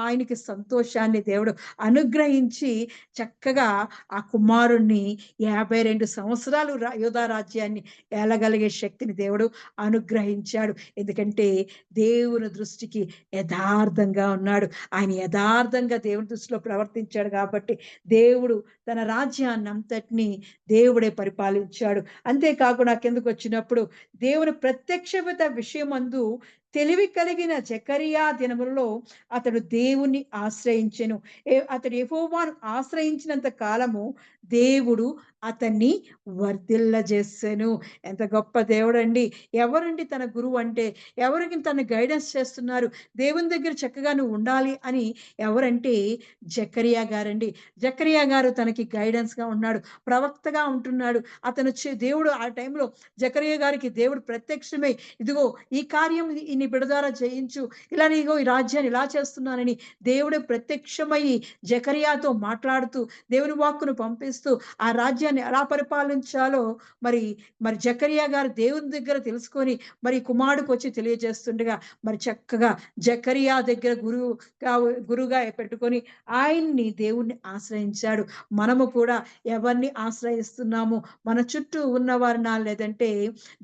Speaker 1: ఆయనకి సంతోషాన్ని దేవుడు అనుగ్రహించి చక్కగా ఆ కుమారుణ్ణి 52 సంవత్సరాలు యూదా రాజ్యాన్ని ఏలగలిగే శక్తిని దేవుడు అనుగ్రహించాడు. ఎందుకంటే దేవుని దృష్టికి యథార్థంగా ఉన్నాడు. ఆయన యథార్థంగా దేవుని దృష్టిలో ప్రవర్తించాడు కాబట్టి దేవుడు తన రాజ్యాన్నంతటిని దేవుడే పరిపాలించాడు. అంతేకాకుండా కిందకొచ్చినప్పుడు దేవుని ప్రత్యక్షత విషయమందు తెలివి కలిగిన జకరియా దినములలో అతడు దేవుణ్ణి ఆశ్రయించెను. అతడు యెహోవాను ఆశ్రయించినంత కాలము దేవుడు అతన్ని వర్ధిల్లజేసెను. ఎంత గొప్ప దేవుడండి! ఎవరండి తన గురువు అంటే? ఎవరికి తను గైడెన్స్ చేస్తున్నారు? దేవుని దగ్గర చక్కగా నువ్వు ఉండాలి అని ఎవరంటే జకరియా గారండి. జకరియా గారు తనకి గైడెన్స్‌గా ఉన్నాడు. ప్రవక్తగా ఉంటున్నాడు. దేవుడు ఆ టైంలో జకరియా గారికి దేవుడు ప్రత్యక్షమై, ఇదిగో ఈ కార్యం నీ బిడ్డ ద్వారా చేయించు, ఇలా నీగో ఈ రాజ్యాన్ని ఇలా చేస్తున్నానని దేవుడే ప్రత్యక్షమై జకరియాతో మాట్లాడుతూ దేవుని వాక్కును పంపిస్తూ పరిపాలిస్తూ ఆ రాజ్యాన్ని ఎలా పరిపాలించాలో మరి మరి జకరియా గారు దేవుని దగ్గర తెలుసుకొని మరి కుమారుడికొచ్చి తెలియజేస్తుండగా మరి చక్కగా జకరియా దగ్గర గురువుగా పెట్టుకొని ఆయన్ని దేవుణ్ణి ఆశ్రయించాడు. మనము కూడా ఎవరిని ఆశ్రయిస్తున్నాము? మన చుట్టూ ఉన్నవారినా? లేదంటే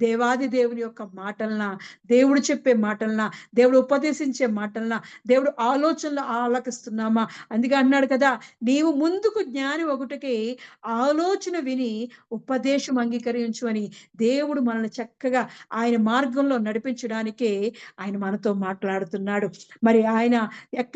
Speaker 1: దేవాది దేవుని యొక్క మాటలనా? దేవుడు చెప్పే మాటలనా? దేవుడు ఉపదేశించే మాటలనా? దేవుడు ఆలోచనలు ఆలకిస్తున్నామా? అందుకే అన్నాడు కదా! నీవు ముందుకు జ్ఞాని ఒగుటకి ఆలోచన విని ఉపదేశం అంగీకరించు అని దేవుడు మనల్ని చక్కగా ఆయన మార్గంలో నడిపించడానికే ఆయన మనతో మాట్లాడుతున్నాడు. మరి ఆయన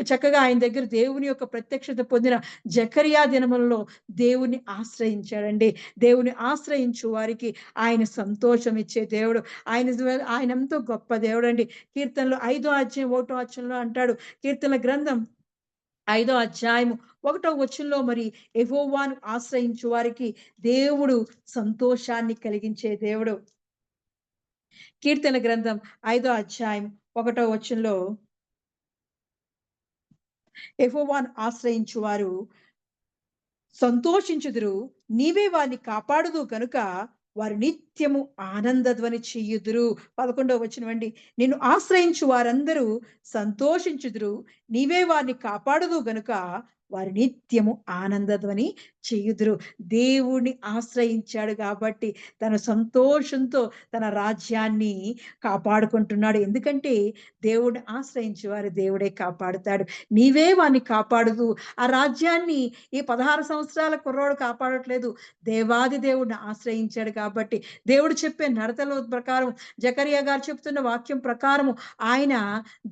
Speaker 1: చక్కగా ఆయన దగ్గర దేవుని యొక్క ప్రత్యక్షత పొందిన జకరియా దినములలో దేవుని ఆశ్రయించాడండి. దేవుని ఆశ్రయించు వారికి ఆయన సంతోషం ఇచ్చే దేవుడు. ఆయన ఎంతో గొప్ప దేవుడండి. కీర్తనలు 5వ అధ్యాయం 1వ వచనంలో అంటాడు. కీర్తనల గ్రంథం 5వ అధ్యాయము 1వ వచనంలో మరి యెహోవాను ఆశ్రయించు వారికి దేవుడు సంతోషాన్ని కలిగించే దేవుడు. కీర్తన గ్రంథం 5వ అధ్యాయం 1వ వచనంలో యెహోవాను ఆశ్రయించు వారు సంతోషించుదురు, నీవే వారిని కాపాడుదు గనుక వారు నిత్యము ఆనందధ్వని చెయ్యుదురు. 11వ వచనం అండి. నిన్ను ఆశ్రయించు వారందరూ సంతోషించుదురు, నీవే వారిని కాపాడుదు గనుక వారు నిత్యము ఆనందధ్వని చెయ్యుదురు. దేవుణ్ణి ఆశ్రయించాడు కాబట్టి తన సంతోషంతో తన రాజ్యాన్ని కాపాడుకుంటున్నాడు. ఎందుకంటే దేవుడిని ఆశ్రయించే వారు దేవుడే కాపాడుతాడు. నీవే వారిని కాపాడుదు. ఆ రాజ్యాన్ని ఈ 16 సంవత్సరాల కుర్రోడు కాపాడట్లేదు. దేవాది దేవుడిని ఆశ్రయించాడు కాబట్టి దేవుడు చెప్పే నడతల ప్రకారం జకరియా గారు చెప్తున్న వాక్యం ప్రకారము ఆయన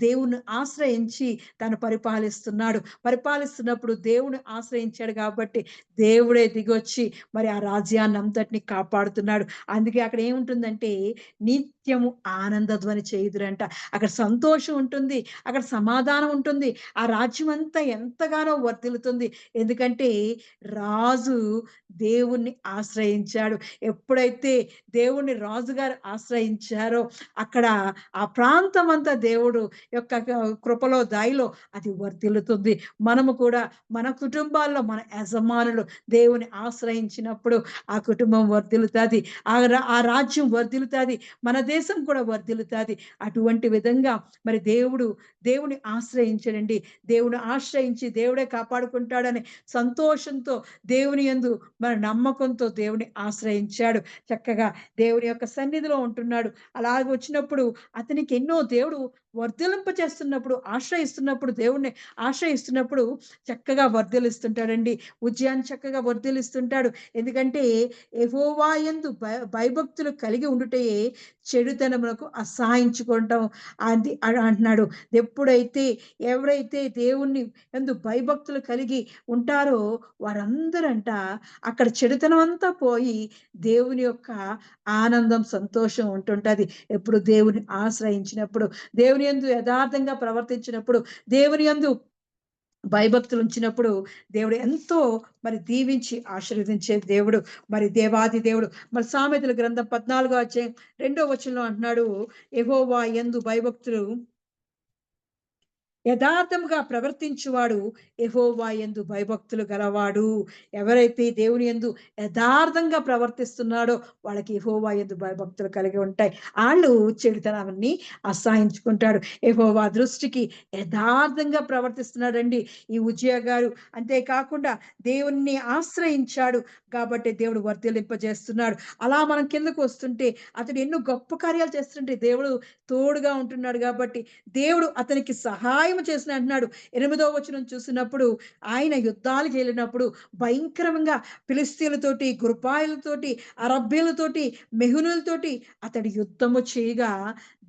Speaker 1: దేవుణ్ణి ఆశ్రయించి తను పరిపాలిస్తున్నప్పుడు దేవుని ఆశ్రయించాడు కాబట్టి దేవుడే దిగొచ్చి మరి ఆ రాజ్యాన్ని అంతటిని కాపాడుతున్నాడు. అందుకే అక్కడ ఏముంటుందంటే నిత్యము ఆనందధ్వని చేయుదురంట. అక్కడ సంతోషం ఉంటుంది, అక్కడ సమాధానం ఉంటుంది. ఆ రాజ్యం అంతా ఎంతగానో వర్ధిల్లుతుంది. ఎందుకంటే రాజు దేవుణ్ణి ఆశ్రయించాడు. ఎప్పుడైతే దేవుణ్ణి రాజుగారు ఆశ్రయించారో అక్కడ ఆ ప్రాంతం అంతా దేవుడు యొక్క కృపలో దాయిలో అది వర్ధిల్లుతుంది. మనము కూడా మన కుటుంబాల్లో మన యజమానులు దేవుని ఆశ్రయించినప్పుడు ఆ కుటుంబం వర్ధిల్లుతాది. ఆ రాజ్యం వర్ధిల్లుతాది. మన దేశం కూడా వర్ధిల్లుతాది. అటువంటి విధంగా మరి దేవుని ఆశ్రయించడండి. దేవుని ఆశ్రయించి దేవుడే కాపాడుకుంటాడని సంతోషంతో దేవుని యందు మన నమ్మకంతో దేవుని ఆశ్రయించాడు. చక్కగా దేవుని యొక్క సన్నిధిలో ఉంటున్నాడు. అలాగ వచ్చినప్పుడు అతనికి ఎన్నో దేవుడు వర్ధిలింపచేస్తున్నప్పుడు దేవుణ్ణి ఆశ్రయిస్తున్నప్పుడు చక్కగా వర్ధిల్లిస్తుంటాడండి. ఉజ్జయాన్ని చక్కగా వర్ధిల్లిస్తుంటాడు. ఎందుకంటే యెహోవా యందు భయభక్తులు కలిగి ఉండుటయే చెడుతనమునకు అసహాయించుకుంటాం అది అంటున్నాడు. ఎవరైతే దేవుణ్ణి యందు భయభక్తులు కలిగి ఉంటారో వారందరంట అక్కడ చెడుతనం అంతా పోయి దేవుని యొక్క ఆనందం, సంతోషం ఉంటుంటది. ఎప్పుడు దేవుని ఆశ్రయించినప్పుడు, దేవుని యందు యథార్థంగా ప్రవర్తించినప్పుడు, దేవుని యందు భయభక్తులు ఉంచినప్పుడు దేవుడు ఎంతో మరి దీవించి ఆశీర్వదించే దేవుడు. మరి దేవాది దేవుడు మరి సామెతల గ్రంథం 14వ అధ్యాయం 2వ వచనంలో అంటున్నాడు, యెహోవా యందు భయభక్తులు యథార్థముగా ప్రవర్తించువాడు యెహోవా యందు భయభక్తులు గలవాడు. ఎవరైతే దేవుని యందు యథార్థంగా ప్రవర్తిస్తున్నాడో వాళ్ళకి యెహోవా యందు భయభక్తులు కలిగి ఉంటాయి. ఆళ్ళు చెడుతనాన్ని అసహించుకుంటాడు. యెహోవా దృష్టికి యథార్థంగా ప్రవర్తిస్తున్నాడండి ఈ ఉజ్జియా గారు. అంతేకాకుండా దేవుణ్ణి ఆశ్రయించాడు కాబట్టి దేవుడు వర్ధిల్లింపజేస్తున్నాడు. అలా మనం కిందకు వస్తుంటే అతడు ఎన్నో గొప్ప కార్యాలు చేస్తుంటే దేవుడు తోడుగా ఉంటున్నాడు కాబట్టి దేవుడు అతనికి సహాయం చేసిన అంటున్నాడు. 8వ వచనం చూసినప్పుడు ఆయన యుద్ధాలకు వెళ్ళినప్పుడు భయంకరంగా ఫిలిష్తీయులతోటి, గుర్బాయిలతోటి, అరబ్బీలతోటి, మెహునులతోటి అతడు యుద్ధము చేయగా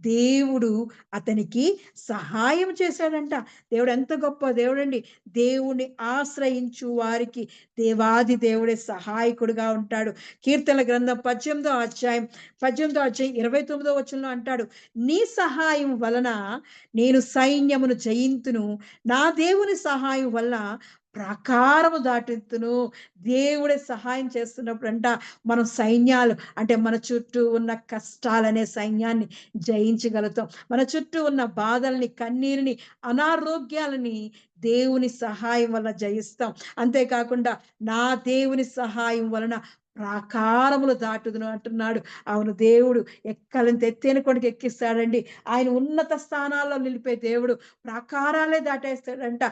Speaker 1: దేవుడు అతనికి సహాయం చేశాడంట. దేవుడు ఎంత గొప్ప దేవుడండి. దేవుని ఆశ్రయించు వారికి దేవాది దేవుడే సహాయకుడుగా ఉంటాడు. కీర్తనల గ్రంథం 18వ అధ్యాయం 29వ వచనంలో అంటాడు, నీ సహాయం వలన నేను సైన్యమును జయింతును, నా దేవుని సహాయం వల్ల ప్రాకారము దాటెత్తును. దేవుడే సహాయం చేస్తున్నప్పుడంట మనం సైన్యాలు అంటే మన చుట్టూ ఉన్న కష్టాలనే సైన్యాన్ని జయించగలుగుతాం. మన చుట్టూ ఉన్న బాధల్ని, కన్నీరుని, అనారోగ్యాలని దేవుని సహాయం వల్ల జయిస్తాం. అంతేకాకుండా నా దేవుని సహాయం వలన ప్రాకారములు దాటుదును అంటున్నాడు. అవును, దేవుడు ఎక్కలంత ఎత్తైన కొండకి ఎక్కిస్తాడండి. ఆయన ఉన్నత స్థానాల్లో నిలిపే దేవుడు. ప్రాకారాలే దాటేస్తాడంట.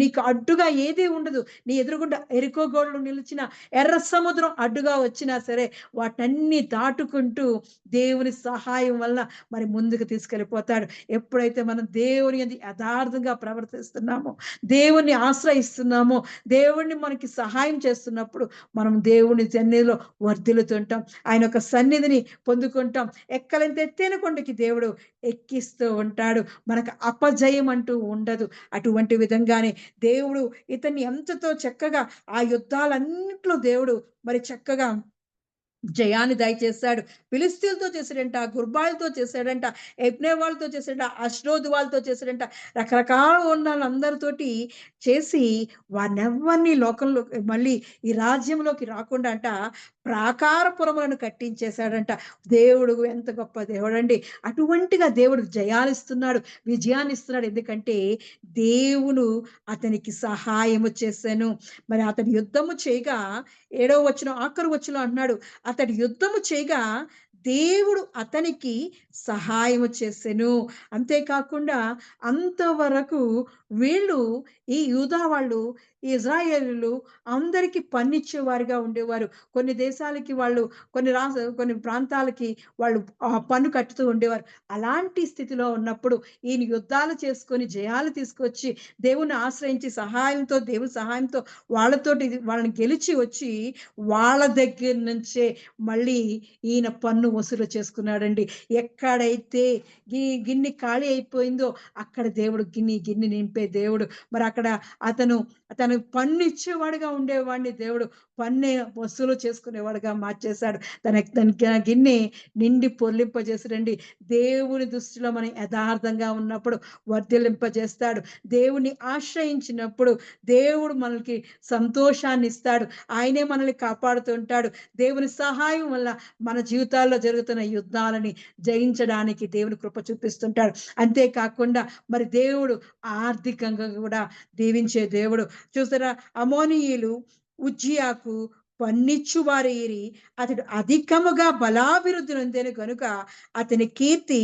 Speaker 1: నీకు అడ్డుగా ఏది ఉండదు. నీ ఎదురుగుండా ఎరికో గోడలు నిలిచిన, ఎర్ర సముద్రం అడ్డుగా వచ్చినా సరే వాటన్ని దాటుకుంటూ దేవుని సహాయం వల్ల మరి ముందుకు తీసుకెళ్ళిపోతాడు. ఎప్పుడైతే మనం దేవుని యందు యథార్థంగా ప్రవర్తిస్తున్నామో, దేవుణ్ణి ఆశ్రయిస్తున్నామో, దేవుణ్ణి మనకి సహాయం చేస్తున్నప్పుడు మనం దేవుని సన్నిధిలో వర్ధిల్లుతుంటాం. ఆయన యొక్క సన్నిధిని పొందుకుంటాం. ఎక్కలంత ఎత్తైన కొండకి దేవుడు ఎక్కిస్తూ ఉంటాడు. మనకు అపజయం అంటూ ఉండదు. అటువంటి విధంగానే దేవుడు ఇతన్ని ఎంతతో చక్కగా ఆ యుద్ధాలన్నిట్లో దేవుడు మరి చక్కగా జయాన్ని దయచేశాడు. ఫిలిస్తీన్లతో చేశాడంట, గుర్బాలతో చేశాడంట, ఎబ్నే వాళ్ళతో చేశాడంట, అష్డోదు వాళ్ళతో చేశాడంట. రకరకాల ఉన్నోళ్ళందరితోటి చేసి వారినెవ్వరిని లోకంలో మళ్ళీ ఈ రాజ్యంలోకి రాకుండా అంట ప్రాకారపురములను కట్టించేశాడంట. దేవుడు ఎంత గొప్ప దేవుడండి. అటువంటిగా దేవుడు జయాలిస్తున్నాడు, విజయాన్నిస్తున్నాడు. ఎందుకంటే దేవుడు అతనికి సహాయము చేశాను. మరి అతడు యుద్ధము చేయగా 7వ వచనం ఆఖరు వచనంలో అంటున్నాడు, అతడు యుద్ధము చేయగా దేవుడు అతనికి సహాయము చేసెను. అంతేకాకుండా అంతవరకు వీళ్ళు ఈ యూదా వాళ్ళు, ఇజ్రాయేలీయులు అందరికీ పన్నిచ్చేవారుగా ఉండేవారు. కొన్ని దేశాలకి వాళ్ళు, కొన్ని ప్రాంతాలకి వాళ్ళు పన్ను కట్టుతూ ఉండేవారు. అలాంటి స్థితిలో ఉన్నప్పుడు ఈయన యుద్ధాలు చేసుకొని జయాలు తీసుకొచ్చి దేవుని ఆశ్రయించి సహాయంతో, దేవుని సహాయంతో వాళ్ళని గెలిచి వచ్చి వాళ్ళ దగ్గర నుంచే మళ్ళీ ఈయన పన్ను వసూలు చేసుకున్నాడండి. ఎక్కడైతే గిన్నె ఖాళీ అయిపోయిందో అక్కడ దేవుడు గిన్నె నింపే దేవుడు. మరి అక్కడ తను పన్ను ఇచ్చేవాడుగా ఉండేవాడిని దేవుడు పన్ను వసూలు చేసుకునేవాడుగా మార్చేశాడు. తన గిన్నె నిండి పొర్లింపజేసాడండి. దేవుని దృష్టిలో మనం యథార్థంగా ఉన్నప్పుడు వర్ధిల్లింపజేస్తాడు. దేవుని ఆశ్రయించినప్పుడు దేవుడు మనకి సంతోషాన్ని ఇస్తాడు. ఆయనే మనల్ని కాపాడుతూ ఉంటాడు. దేవుని సహాయం వల్ల మన జీవితాల్లో జరుగుతున్న యుద్ధాలని జయించడానికి దేవుని కృప చూపిస్తుంటాడు. అంతేకాకుండా మరి దేవుడు ఆర్థికంగా కూడా దీవించే దేవుడు. చూసారా, అమోనీయులు ఉజ్జియాకు పన్నిచ్చు వారైరి, అతడు అధికముగా బలాభివృద్ధి నొందెను గనుక అతని కీర్తి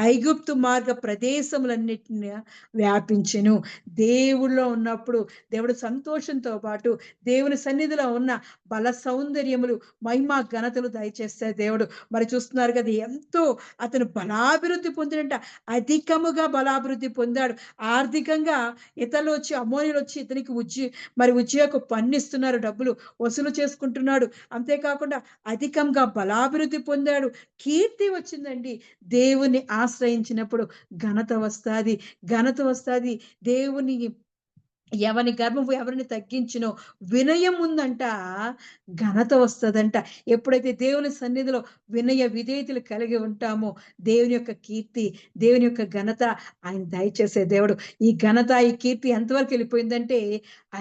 Speaker 1: ఐగుప్తు మార్గ ప్రదేశములన్నిటిని వ్యాపించెను. దేవుళ్ళో ఉన్నప్పుడు దేవుడు సంతోషంతో పాటు దేవుని సన్నిధిలో ఉన్న బల సౌందర్యములు, మహిమ ఘనతలు దయచేస్తే దేవుడు. మరి చూస్తున్నారు కదా, ఎంతో అతను బలాభివృద్ధి పొందినంట. అధికముగా బలాభివృద్ధి పొందాడు. ఆర్థికంగా ఇతరులు వచ్చి, అమోనీయులు వచ్చి ఇతనికి ఉజ్జియాకు పన్నిస్తున్నారు, డబ్బులు వసూలు చేసుకుంటున్నాడు. అంతేకాకుండా అధికంగా బలాభివృద్ధి పొందాడు. కీర్తి వచ్చిందండి. దేవుని ఆశ్రయించినప్పుడు ఘనత వస్తాది. దేవుని ఎవని గర్వము ఎవరిని తగ్గించునో వినయం ఉందంట, ఘనత వస్తదంట. ఎప్పుడైతే దేవుని సన్నిధిలో వినయ విధేయతలు కలిగి ఉంటామో దేవుని యొక్క కీర్తి, దేవుని యొక్క ఘనత ఆయన దయచేసే దేవుడు. ఈ ఘనత, ఈ కీర్తి ఎంతవరకు వెళ్ళిపోయిందంటే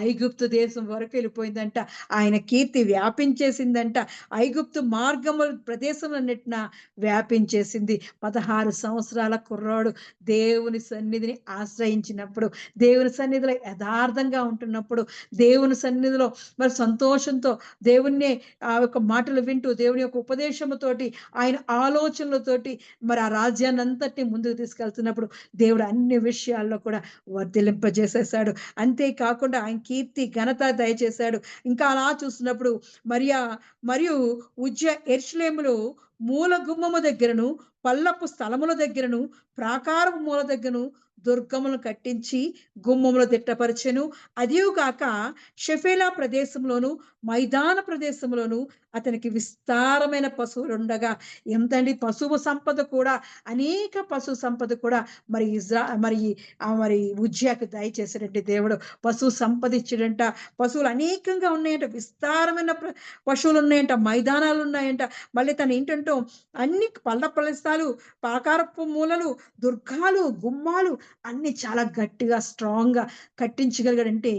Speaker 1: ఐగుప్తు దేశం వరకు వెళ్ళిపోయిందంట. ఆయన కీర్తి వ్యాపించేసిందంట. ఐగుప్తు మార్గము ప్రదేశంలన్నిటిన వ్యాపించేసింది. 16 సంవత్సరాల కుర్రాడు దేవుని సన్నిధిని ఆశ్రయించినప్పుడు, దేవుని సన్నిధిలో యథార్థంగా ఉంటున్నప్పుడు, దేవుని సన్నిధిలో మరి సంతోషంతో దేవుణ్ణి ఆ యొక్క మాటలు వింటూ, దేవుని యొక్క ఉపదేశముతోటి, ఆయన ఆలోచనలతోటి మరి ఆ రాజ్యాన్ని అంతటిని ముందుకు తీసుకెళ్తున్నప్పుడు దేవుడు అన్ని విషయాల్లో కూడా వర్ధిలింపజేసేసాడు. అంతేకాకుండా ఆయన కీర్తి ఘనత దయచేశాడు. ఇంకా అలా చూస్తున్నప్పుడు మరియు యెరూషలేములో మూల గుమ్మము దగ్గరను, పల్లపు స్థలముల దగ్గరను, ప్రాకారపు మూల దగ్గరను దుర్గములను కట్టించి గుమ్మములు దిట్టపరచెను. అదియుగాక షెఫేలా ప్రదేశంలోను, మైదాన ప్రదేశంలోను అతనికి విస్తారమైన పశువులుండగా, ఎంతండి పశువు సంపద కూడా, అనేక పశు సంపద కూడా మరి ఉజ్జియాకు దయచేసాడంటే దేవుడు. పశువు సంపద ఇచ్చాడంట. పశువులు అనేకంగా ఉన్నాయంట, విస్తారమైన పశువులు ఉన్నాయంట, మైదానాలు ఉన్నాయంట. మళ్ళీ తన ఏంటంటో అన్ని పళ్ళ ప్రదేశాలు, పాకారపు మూలలు, దుర్గాలు, గుమ్మాలు అన్ని చాలా గట్టిగా స్ట్రాంగ్‌గా కట్టించగలిగాడంటే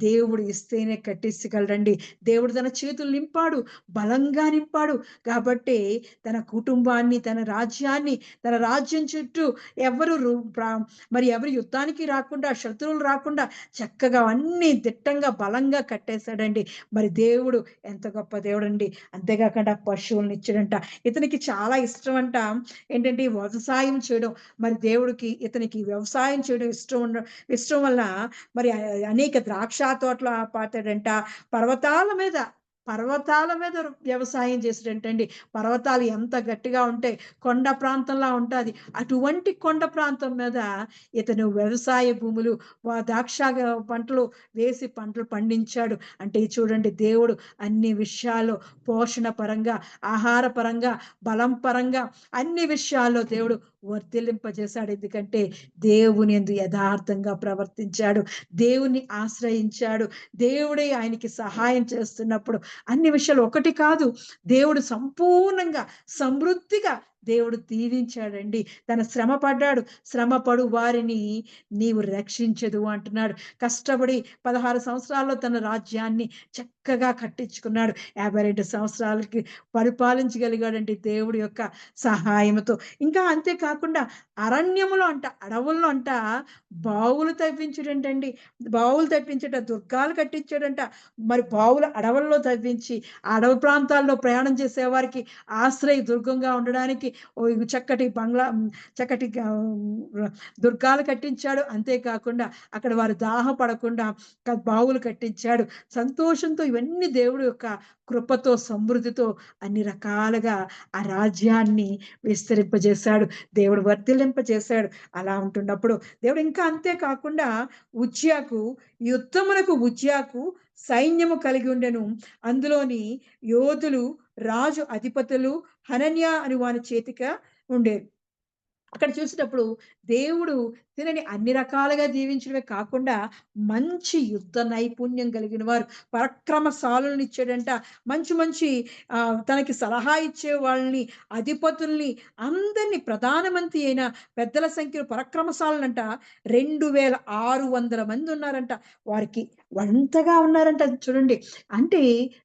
Speaker 1: దేవుడు ఇస్తేనే కట్టించగలడండి. దేవుడు తన చేతులు నింపాడు, బలంగా నింపాడు. కాబట్టి తన కుటుంబాన్ని, తన రాజ్యాన్ని, తన రాజ్యం చుట్టూ ఎవరు రు ప్ర మరి ఎవరు యుద్ధానికి రాకుండా, శత్రువులు రాకుండా చక్కగా అన్నీ దిట్టంగా, బలంగా కట్టేశాడండి. మరి దేవుడు ఎంత గొప్ప దేవుడండి. అంతేకాకుండా పశువులనిచ్చాడంట. ఇతనికి చాలా ఇష్టమంట. ఏంటంటే ఈ వ్యవసాయం చేయడం. మరి దేవుడికి ఇతనికి వ్యవసాయం చేయడం ఇష్టం వల్ల మరి అనేక ద్రాక్ష తోటలు పాతాడంట. పర్వతాల మీద వ్యవసాయం చేసాడంటండి. పర్వతాలు ఎంత గట్టిగా ఉంటాయి, కొండ ప్రాంతంలా ఉంటాది. అటువంటి కొండ ప్రాంతం మీద ఇతను వ్యవసాయ భూములు, ద్రాక్ష పంటలు వేసి పంటలు పండించాడు. అంటే చూడండి, దేవుడు అన్ని విషయాల్లో పోషణ పరంగా, ఆహార పరంగా, బలం పరంగా అన్ని విషయాల్లో దేవుడు వర్ధిల్లింపజేశాడు. ఎందుకంటే దేవుని యందు యథార్థంగా ప్రవర్తించాడు, దేవుని ఆశ్రయించాడు. దేవుడే ఆయనకి సహాయం చేస్తున్నప్పుడు అన్ని విషయాలు ఒకటి కాదు, దేవుడు సంపూర్ణంగా సమృద్ధిగా దేవుడు దీవించాడండి. తన శ్రమ పడ్డాడు. శ్రమపడు వారిని నీవు రక్షించదు అంటున్నాడు. కష్టపడి 16 సంవత్సరాల్లో తన రాజ్యాన్ని చక్కగా కట్టించుకున్నాడు. 52 సంవత్సరాలకి పరిపాలించగలిగాడండి దేవుడి యొక్క సహాయంతో. ఇంకా అంతేకాకుండా అరణ్యములో అంట, అడవుల్లో అంట బావులు తవ్వించాడంటండి. బావులు తవ్వించట, దుర్గాలు కట్టించాడంట. మరి బావులు అడవుల్లో తవ్వించి అడవి ప్రాంతాల్లో ప్రయాణం చేసే వారికి ఆశ్రయ దుర్గంగా ఉండడానికి చక్కటి చక్కటి దుర్గాలు కట్టించాడు. అంతేకాకుండా అక్కడ వారు దాహపడకుండా బావులు కట్టించాడు. సంతోషంతో ఇవన్నీ దేవుడు యొక్క కృపతో, సమృద్ధితో అన్ని రకాలుగా ఆ రాజ్యాన్ని విస్తరింపజేశాడు. దేవుడు వర్ధిల్లింపజేశాడు. అలా ఉంటున్నప్పుడు దేవుడు ఇంకా అంతేకాకుండా ఉజ్జియాకు సైన్యము కలిగి ఉండెను. అందులోని యోధులు, రాజు అధిపతులు హనన్య అని వాని చేతిక ఉండేరు. అక్కడ చూసేటప్పుడు దేవుడు తినని అన్ని రకాలుగా దీవించడమే కాకుండా మంచి యుద్ధ నైపుణ్యం కలిగిన వారు, పరాక్రమశాలులను ఇచ్చాడంట. మంచి మంచి తనకి సలహా ఇచ్చే వాళ్ళని, అధిపతుల్ని, అందరినీ, ప్రధానమంత్రి అయిన పెద్దల సంఖ్యలో పరాక్రమశాలులంట 2600 మంది ఉన్నారంట. వారికి అంతగా ఉన్నారంట చూడండి. అంటే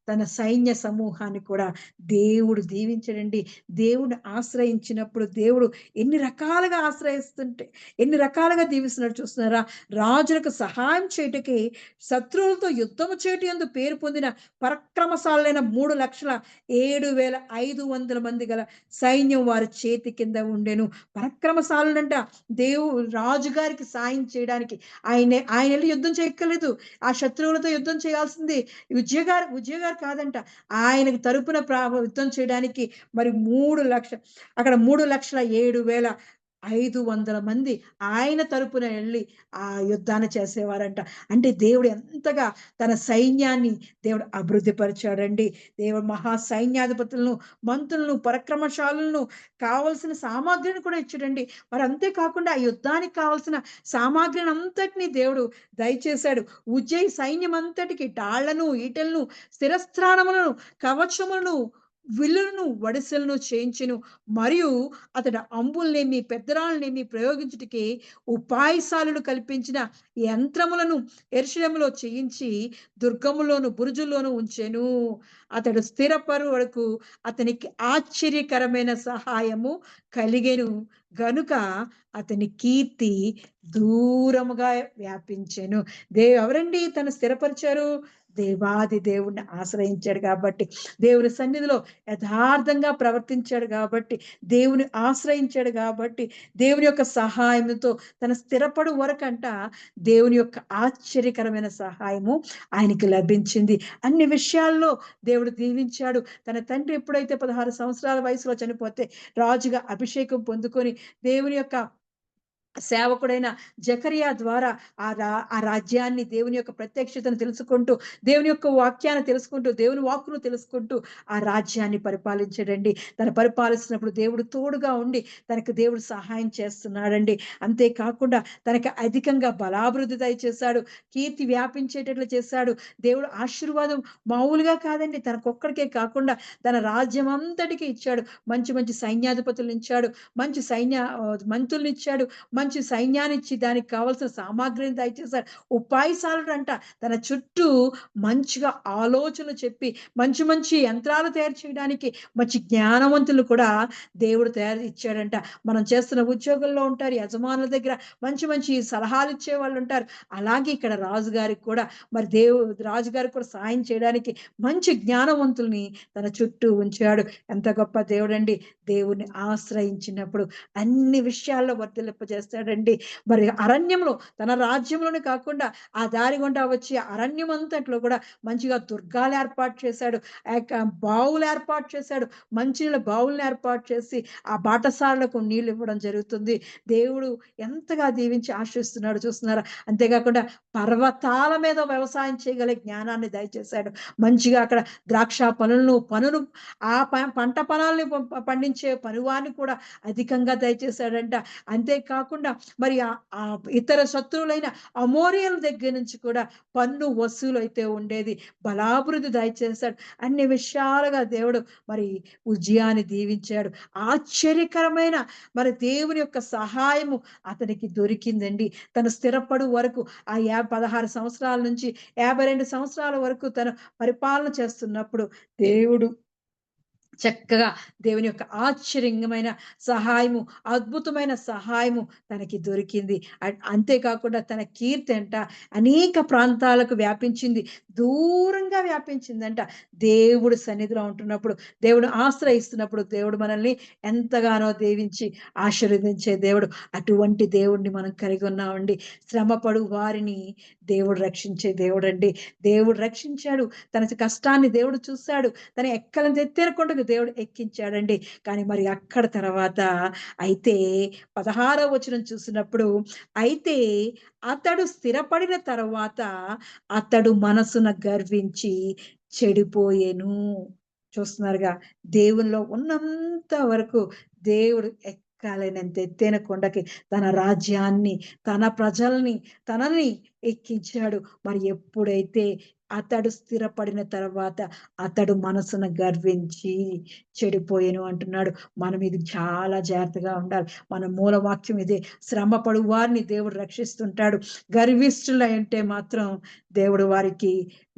Speaker 1: తన సైన్య సమూహాన్ని కూడా దేవుడు దీవించడండి. దేవుడిని ఆశ్రయించినప్పుడు దేవుడు ఎన్ని రకాలుగా ఆశ్రయిస్తుంటే, ఎన్ని రకాలుగా దీవిస్తున్నాడు చూస్తున్నారా? రాజులకు సహాయం చేయటకి, శత్రువులతో యుద్ధము చేయటం యందు పేరు పొందిన పరాక్రమశాలులైన 3,07,500 మంది గల సైన్యం వారి చేతి కింద ఉండెను. పరాక్రమశాలులంట. రాజుగారికి సాయం చేయడానికి ఆయన వెళ్ళి యుద్ధం చేయక్కర్లేదు. ఆ శత్రువులతో యుద్ధం చేయాల్సింది ఉజ్జయ గారు కాదంట. ఆయనకు తరపున యుద్ధం చేయడానికి మరి 3,00,000, అక్కడ 3,07,500 మంది ఆయన తరపున వెళ్ళి ఆ యుద్ధాన్ని చేసేవారంట. అంటే దేవుడు ఎంతగా తన సైన్యాన్ని దేవుడు అభివృద్ధి పరిచాడండి. దేవుడు మహా సైన్యాధిపతులను, మంత్రులను, పరాక్రమశాలులను, కావలసిన సామాగ్రిని కూడా ఇచ్చాడండి. మరి అంతేకాకుండా ఆ యుద్ధానికి కావలసిన సామాగ్రిని అంతటినీ దేవుడు దయచేశాడు. ఉజ్జయి సైన్యం అంతటికి డాళ్లను, ఈటెలను, స్థిరస్త్రాణములను, కవచములను, విల్లులను, వడిసెలను చేయించెను. మరియు అతడు అంబుల్నేమి, పెద్దరాళ్ళనేమి ప్రయోగించుటకి ఉపాయశాలులు కల్పించిన యంత్రములను యెరూషలేములో చేయించి దుర్గములోను, బురుజుల్లోను ఉంచెను. అతడు స్థిరపరు వరకు అతనికి ఆశ్చర్యకరమైన సహాయము కలిగెను గనుక అతని కీర్తి దూరముగా వ్యాపించెను. ఎవరండి తను స్థిరపరిచారు? దేవాది దేవుణ్ణి ఆశ్రయించాడు కాబట్టి, దేవుని సన్నిధిలో యథార్థంగా ప్రవర్తించాడు కాబట్టి, దేవుని ఆశ్రయించాడు కాబట్టి, దేవుని యొక్క సహాయంతో తన స్థిరపడు వరకంట దేవుని యొక్క ఆశ్చర్యకరమైన సహాయము ఆయనకి లభించింది. అన్ని విషయాల్లో దేవుడు దీవించాడు. తన తండ్రి ఎప్పుడైతే 16 సంవత్సరాల వయసులో చనిపోతే రాజుగా అభిషేకం పొందుకొని దేవుని యొక్క సేవకుడైన జకరియా ద్వారా ఆ రాజ్యాన్ని, దేవుని యొక్క ప్రత్యక్షతను తెలుసుకుంటూ, దేవుని యొక్క వాక్యాన్ని తెలుసుకుంటూ, దేవుని వాక్కును తెలుసుకుంటూ ఆ రాజ్యాన్ని పరిపాలించాడండి. తను పరిపాలిస్తున్నప్పుడు దేవుడు తోడుగా ఉండి తనకు దేవుడు సహాయం చేస్తున్నాడండి. అంతేకాకుండా తనకి అధికంగా బలాభివృద్ధి దయచేశాడు, కీర్తి వ్యాపించేటట్లు చేశాడు. దేవుడు ఆశీర్వాదం మామూలుగా కాదండి, తనకొక్కడికే కాకుండా తన రాజ్యం అంతటికి ఇచ్చాడు. మంచి మంచి సైన్యాధిపతులను ఇచ్చాడు, మంచి మంత్రులను ఇచ్చాడు, మంచి సైన్యాన్నిచ్చి దానికి కావాల్సిన సామాగ్రిని దయచేశాడు. ఉపాయశాలుడంట. తన చుట్టూ మంచిగా ఆలోచనలు చెప్పి మంచి మంచి యంత్రాలు తయారు చేయడానికి మంచి జ్ఞానవంతులు కూడా దేవుడు తయారు ఇచ్చాడంట. మనం చేస్తున్న ఉద్యోగంలో ఉంటారు, యజమానుల దగ్గర మంచి మంచి సలహాలు ఇచ్చే వాళ్ళు ఉంటారు. అలాగే ఇక్కడ రాజుగారికి కూడా మరి రాజుగారికి కూడా సాయం చేయడానికి మంచి జ్ఞానవంతుల్ని తన చుట్టూ ఉంచాడు. ఎంత గొప్ప దేవుడండి! దేవుణ్ణి ఆశ్రయించినప్పుడు అన్ని విషయాల్లో వర్ధిల్లింపజేస్తాడండి. మరి అరణ్యంలో తన రాజ్యంలోనే కాకుండా ఆ దారి గుండా వచ్చి అరణ్యం అంతట్లో కూడా మంచిగా దుర్గాలు ఏర్పాటు చేశాడు. ఆ యొక్క బావులు ఏర్పాటు చేశాడు. మంచినీళ్ళ బావులను ఏర్పాటు చేసి ఆ బాటసారులకు నీళ్ళు ఇవ్వడం జరుగుతుంది. దేవుడు ఎంతగా దీవించి ఆశీర్వదిస్తున్నాడో చూస్తున్నారా? అంతేకాకుండా పర్వతాల మీద వ్యవసాయం చేయగలిగే జ్ఞానాన్ని దయచేశాడు. మంచిగా అక్కడ ద్రాక్ష పనులు ఆ పంట పొలాల్ని పండించే పనివారిని కూడా అధికంగా దయచేశాడంట. అంతేకాకుండా మరి ఇతర శత్రువులైన అమోరియల దగ్గర నుంచి కూడా పన్ను వసూలు అయితే ఉండేది. బలాభివృద్ధి దయచేశాడు. అన్ని విషయాలుగా దేవుడు మరి ఉజ్జియాని దీవించాడు. ఆశ్చర్యకరమైన మరి దేవుని యొక్క సహాయము అతనికి దొరికిందండి. తను స్థిరపడు వరకు ఆ 16 సంవత్సరాల నుంచి 52 సంవత్సరాల వరకు తను పరిపాలన చేస్తున్నప్పుడు దేవుడు చక్కగా దేవుని యొక్క ఆశ్చర్యమైన సహాయము, అద్భుతమైన సహాయము తనకి దొరికింది. అంతేకాకుండా తన కీర్తి అంట అనేక ప్రాంతాలకు వ్యాపించింది. దూరంగా వ్యాపించిందంట. దేవుడు సన్నిధిలో ఉంటున్నప్పుడు, దేవుడు ఆశ్రయిస్తున్నప్పుడు దేవుడు మనల్ని ఎంతగానో దీవించి ఆశీర్వదించే దేవుడు. అటువంటి దేవుడిని మనం కలిగి ఉన్నామండి. శ్రమపడు వారిని దేవుడు రక్షించే దేవుడండి. దేవుడు రక్షించాడు. తన కష్టాన్ని దేవుడు చూశాడు. తన ఎక్కలను ఎత్తేరకొండకు దేవుడు ఎక్కించాడండి. కానీ మరి అక్కడ తర్వాత అయితే 16వ వచనం చూసినప్పుడు, అయితే అతడు స్థిరపడిన తర్వాత అతడు మనసున గర్వించి చెడిపోయెను. చూస్తున్నారుగా, దేవునిలో ఉన్నంత వరకు దేవుడు ఎక్కాలనంత ఎత్తైన కొండకి తన రాజ్యాన్ని, తన ప్రజల్ని, తనని ఎక్కించాడు. మరి ఎప్పుడైతే అతడు స్థిరపడిన తర్వాత అతడు మనసున గర్వించి చెడిపోయెను అంటున్నాడు. మనం ఇది చాలా జాగ్రత్తగా ఉండాలి. మన మూల వాక్యం ఇదే. శ్రమపడు వారిని దేవుడు రక్షిస్తుంటాడు. గర్విష్ఠులై ఉంటే మాత్రం దేవుడు వారికి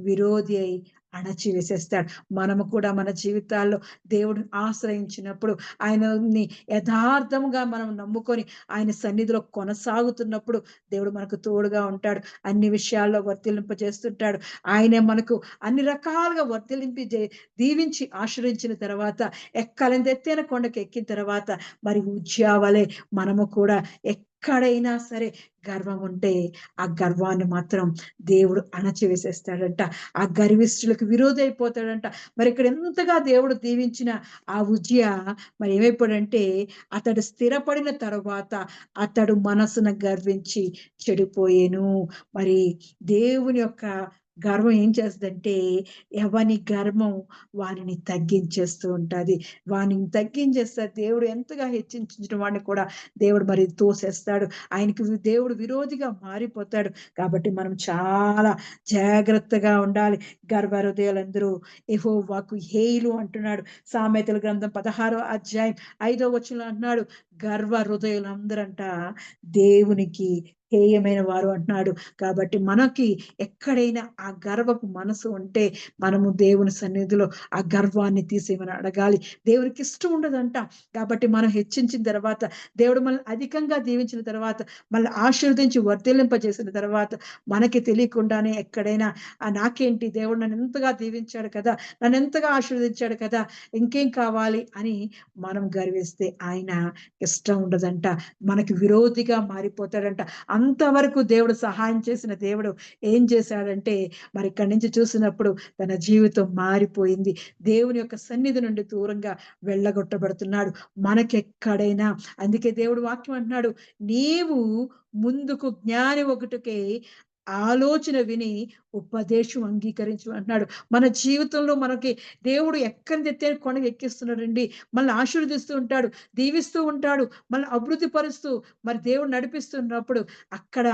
Speaker 1: విరోధి అయి అణచివేసేస్తాడు. మనము కూడా మన జీవితాల్లో దేవుడిని ఆశ్రయించినప్పుడు, ఆయనని యథార్థముగా మనం నమ్ముకొని ఆయన సన్నిధిలో కొనసాగుతున్నప్పుడు దేవుడు మనకు తోడుగా ఉంటాడు. అన్ని విషయాల్లో వర్తిలింపజేస్తుంటాడు. ఆయనే మనకు అన్ని రకాలుగా దీవించి ఆశీర్వదించిన తర్వాత, ఎక్కాలని ఎత్తైన కొండకి ఎక్కిన తర్వాత మరి ఉజ్జియా వలె మనము కూడా ఎక్కడైనా సరే గర్వం ఉంటే ఆ గర్వాన్ని మాత్రం దేవుడు అణచివేసేస్తాడంట. ఆ గర్విష్ఠులకు విరోధి అయిపోతాడంట. మరి ఇక్కడ ఎంతగా దేవుడు దీవించిన ఆ ఉజ్జియా మరి ఏమైపోయాడంటే, అతడు స్థిరపడిన తరువాత అతడు మనసున గర్వించి చెడిపోయేను. మరి దేవుని యొక్క గర్వం ఏం చేస్తుందంటే, ఎవని గర్వం వానిని తగ్గించేస్తూ ఉంటది. వానిని తగ్గించేస్తే దేవుడు ఎంతగా హెచ్చించిన వాడిని కూడా దేవుడు మరి తోసేస్తాడు. ఆయనకి దేవుడు విరోధిగా మారిపోతాడు. కాబట్టి మనం చాలా జాగ్రత్తగా ఉండాలి. గర్వ హృదయులందరూ యెహోవాకు హేయులు అంటున్నాడు. సామెతల గ్రంథం 16వ అధ్యాయం 5వ వచనంలో అంటున్నాడు, గర్వ హృదయులందరంట దేవునికి హేయమైన వారు అంటున్నాడు. కాబట్టి మనకి ఎక్కడైనా ఆ గర్వపు మనసు ఉంటే మనము దేవుని సన్నిధిలో ఆ గర్వాన్ని తీసేయమని అడగాలి. దేవునికి ఇష్టం ఉండదంట. కాబట్టి మనం హెచ్చించిన తర్వాత, దేవుడు మనల్ని అధికంగా దీవించిన తర్వాత, మళ్ళీ ఆశీర్వదించి వర్ధిల్లింపజేసిన తర్వాత, మనకి తెలియకుండానే ఎక్కడైనా నాకేంటి, దేవుడు నన్ను ఎంతగా దీవించాడు కదా, నన్ను ఎంతగా ఆశీర్వదించాడు కదా, ఇంకేం కావాలి అని మనం గర్విస్తే ఆయన ఇష్టం ఉండదంట. మనకి విరోధిగా మారిపోతాడంట. అంతవరకు దేవుడు సహాయం చేసిన దేవుడు ఏం చేశాడంటే, మరి ఇక్కడి నుంచి చూసినప్పుడు తన జీవితం మారిపోయింది. దేవుని యొక్క సన్నిధి నుండి దూరంగా వెళ్ళగొట్టబడుతున్నాడు. మనకెక్కడైనా అందుకే దేవుడు వాక్యం అంటున్నాడు, నీవు ముందుకు జ్ఞాని ఒకటికే ఆలోచన విని ఉపదేశం అంగీకరించు అంటున్నాడు. మన జీవితంలో మనకి దేవుడు ఎక్కడిదెత్తే కొండకి ఎక్కిస్తున్నాడండి. మనల్ని ఆశీర్వదిస్తూ ఉంటాడు, దీవిస్తూ ఉంటాడు, మనల్ని అభివృద్ధి పరుస్తూ మరి దేవుడు నడిపిస్తున్నప్పుడు అక్కడ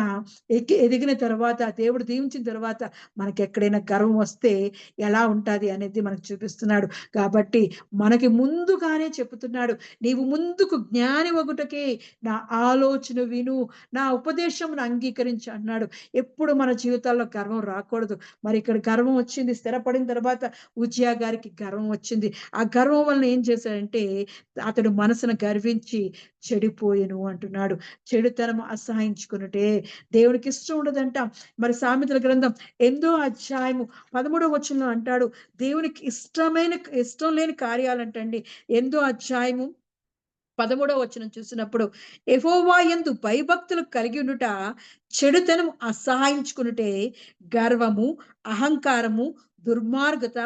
Speaker 1: ఎదిగిన తర్వాత, దేవుడు దీవించిన తర్వాత మనకెక్కడైనా గర్వం వస్తే ఎలా ఉంటాది అనేది మనకు చూపిస్తున్నాడు. కాబట్టి మనకి ముందుగానే చెప్తున్నాడు. నీవు ముందుకు జ్ఞాని ఒగుటకే నా ఆలోచన విను, నా ఉపదేశమును అంగీకరించు అన్నాడు. ఎప్పుడు మన జీవితాల్లో గర్వం రాకూడదు. మరి ఇక్కడ గర్వం వచ్చింది. స్థిరపడిన తర్వాత ఉజ్జియా గారికి గర్వం వచ్చింది. ఆ గర్వం వలన ఏం చేశాడంటే అతడు మనసును గర్వించి చెడిపోయెను అంటున్నాడు. చెడుతనం అసహించుకొనుటే దేవునికి ఇష్టం ఉండదంట. మరి సామెతల గ్రంథం 8వ అధ్యాయము 13వ వచనంలో అంటాడు, దేవునికి ఇష్టం లేని కార్యాలంటండి. 8వ అధ్యాయము 13వ వచనం చూసినప్పుడు, యెహోవా యందు భయభక్తులు కలిగి ఉండుట, చెడుతనం అసహాయించుకొనుటే, గర్వము, అహంకారము, దుర్మార్గత,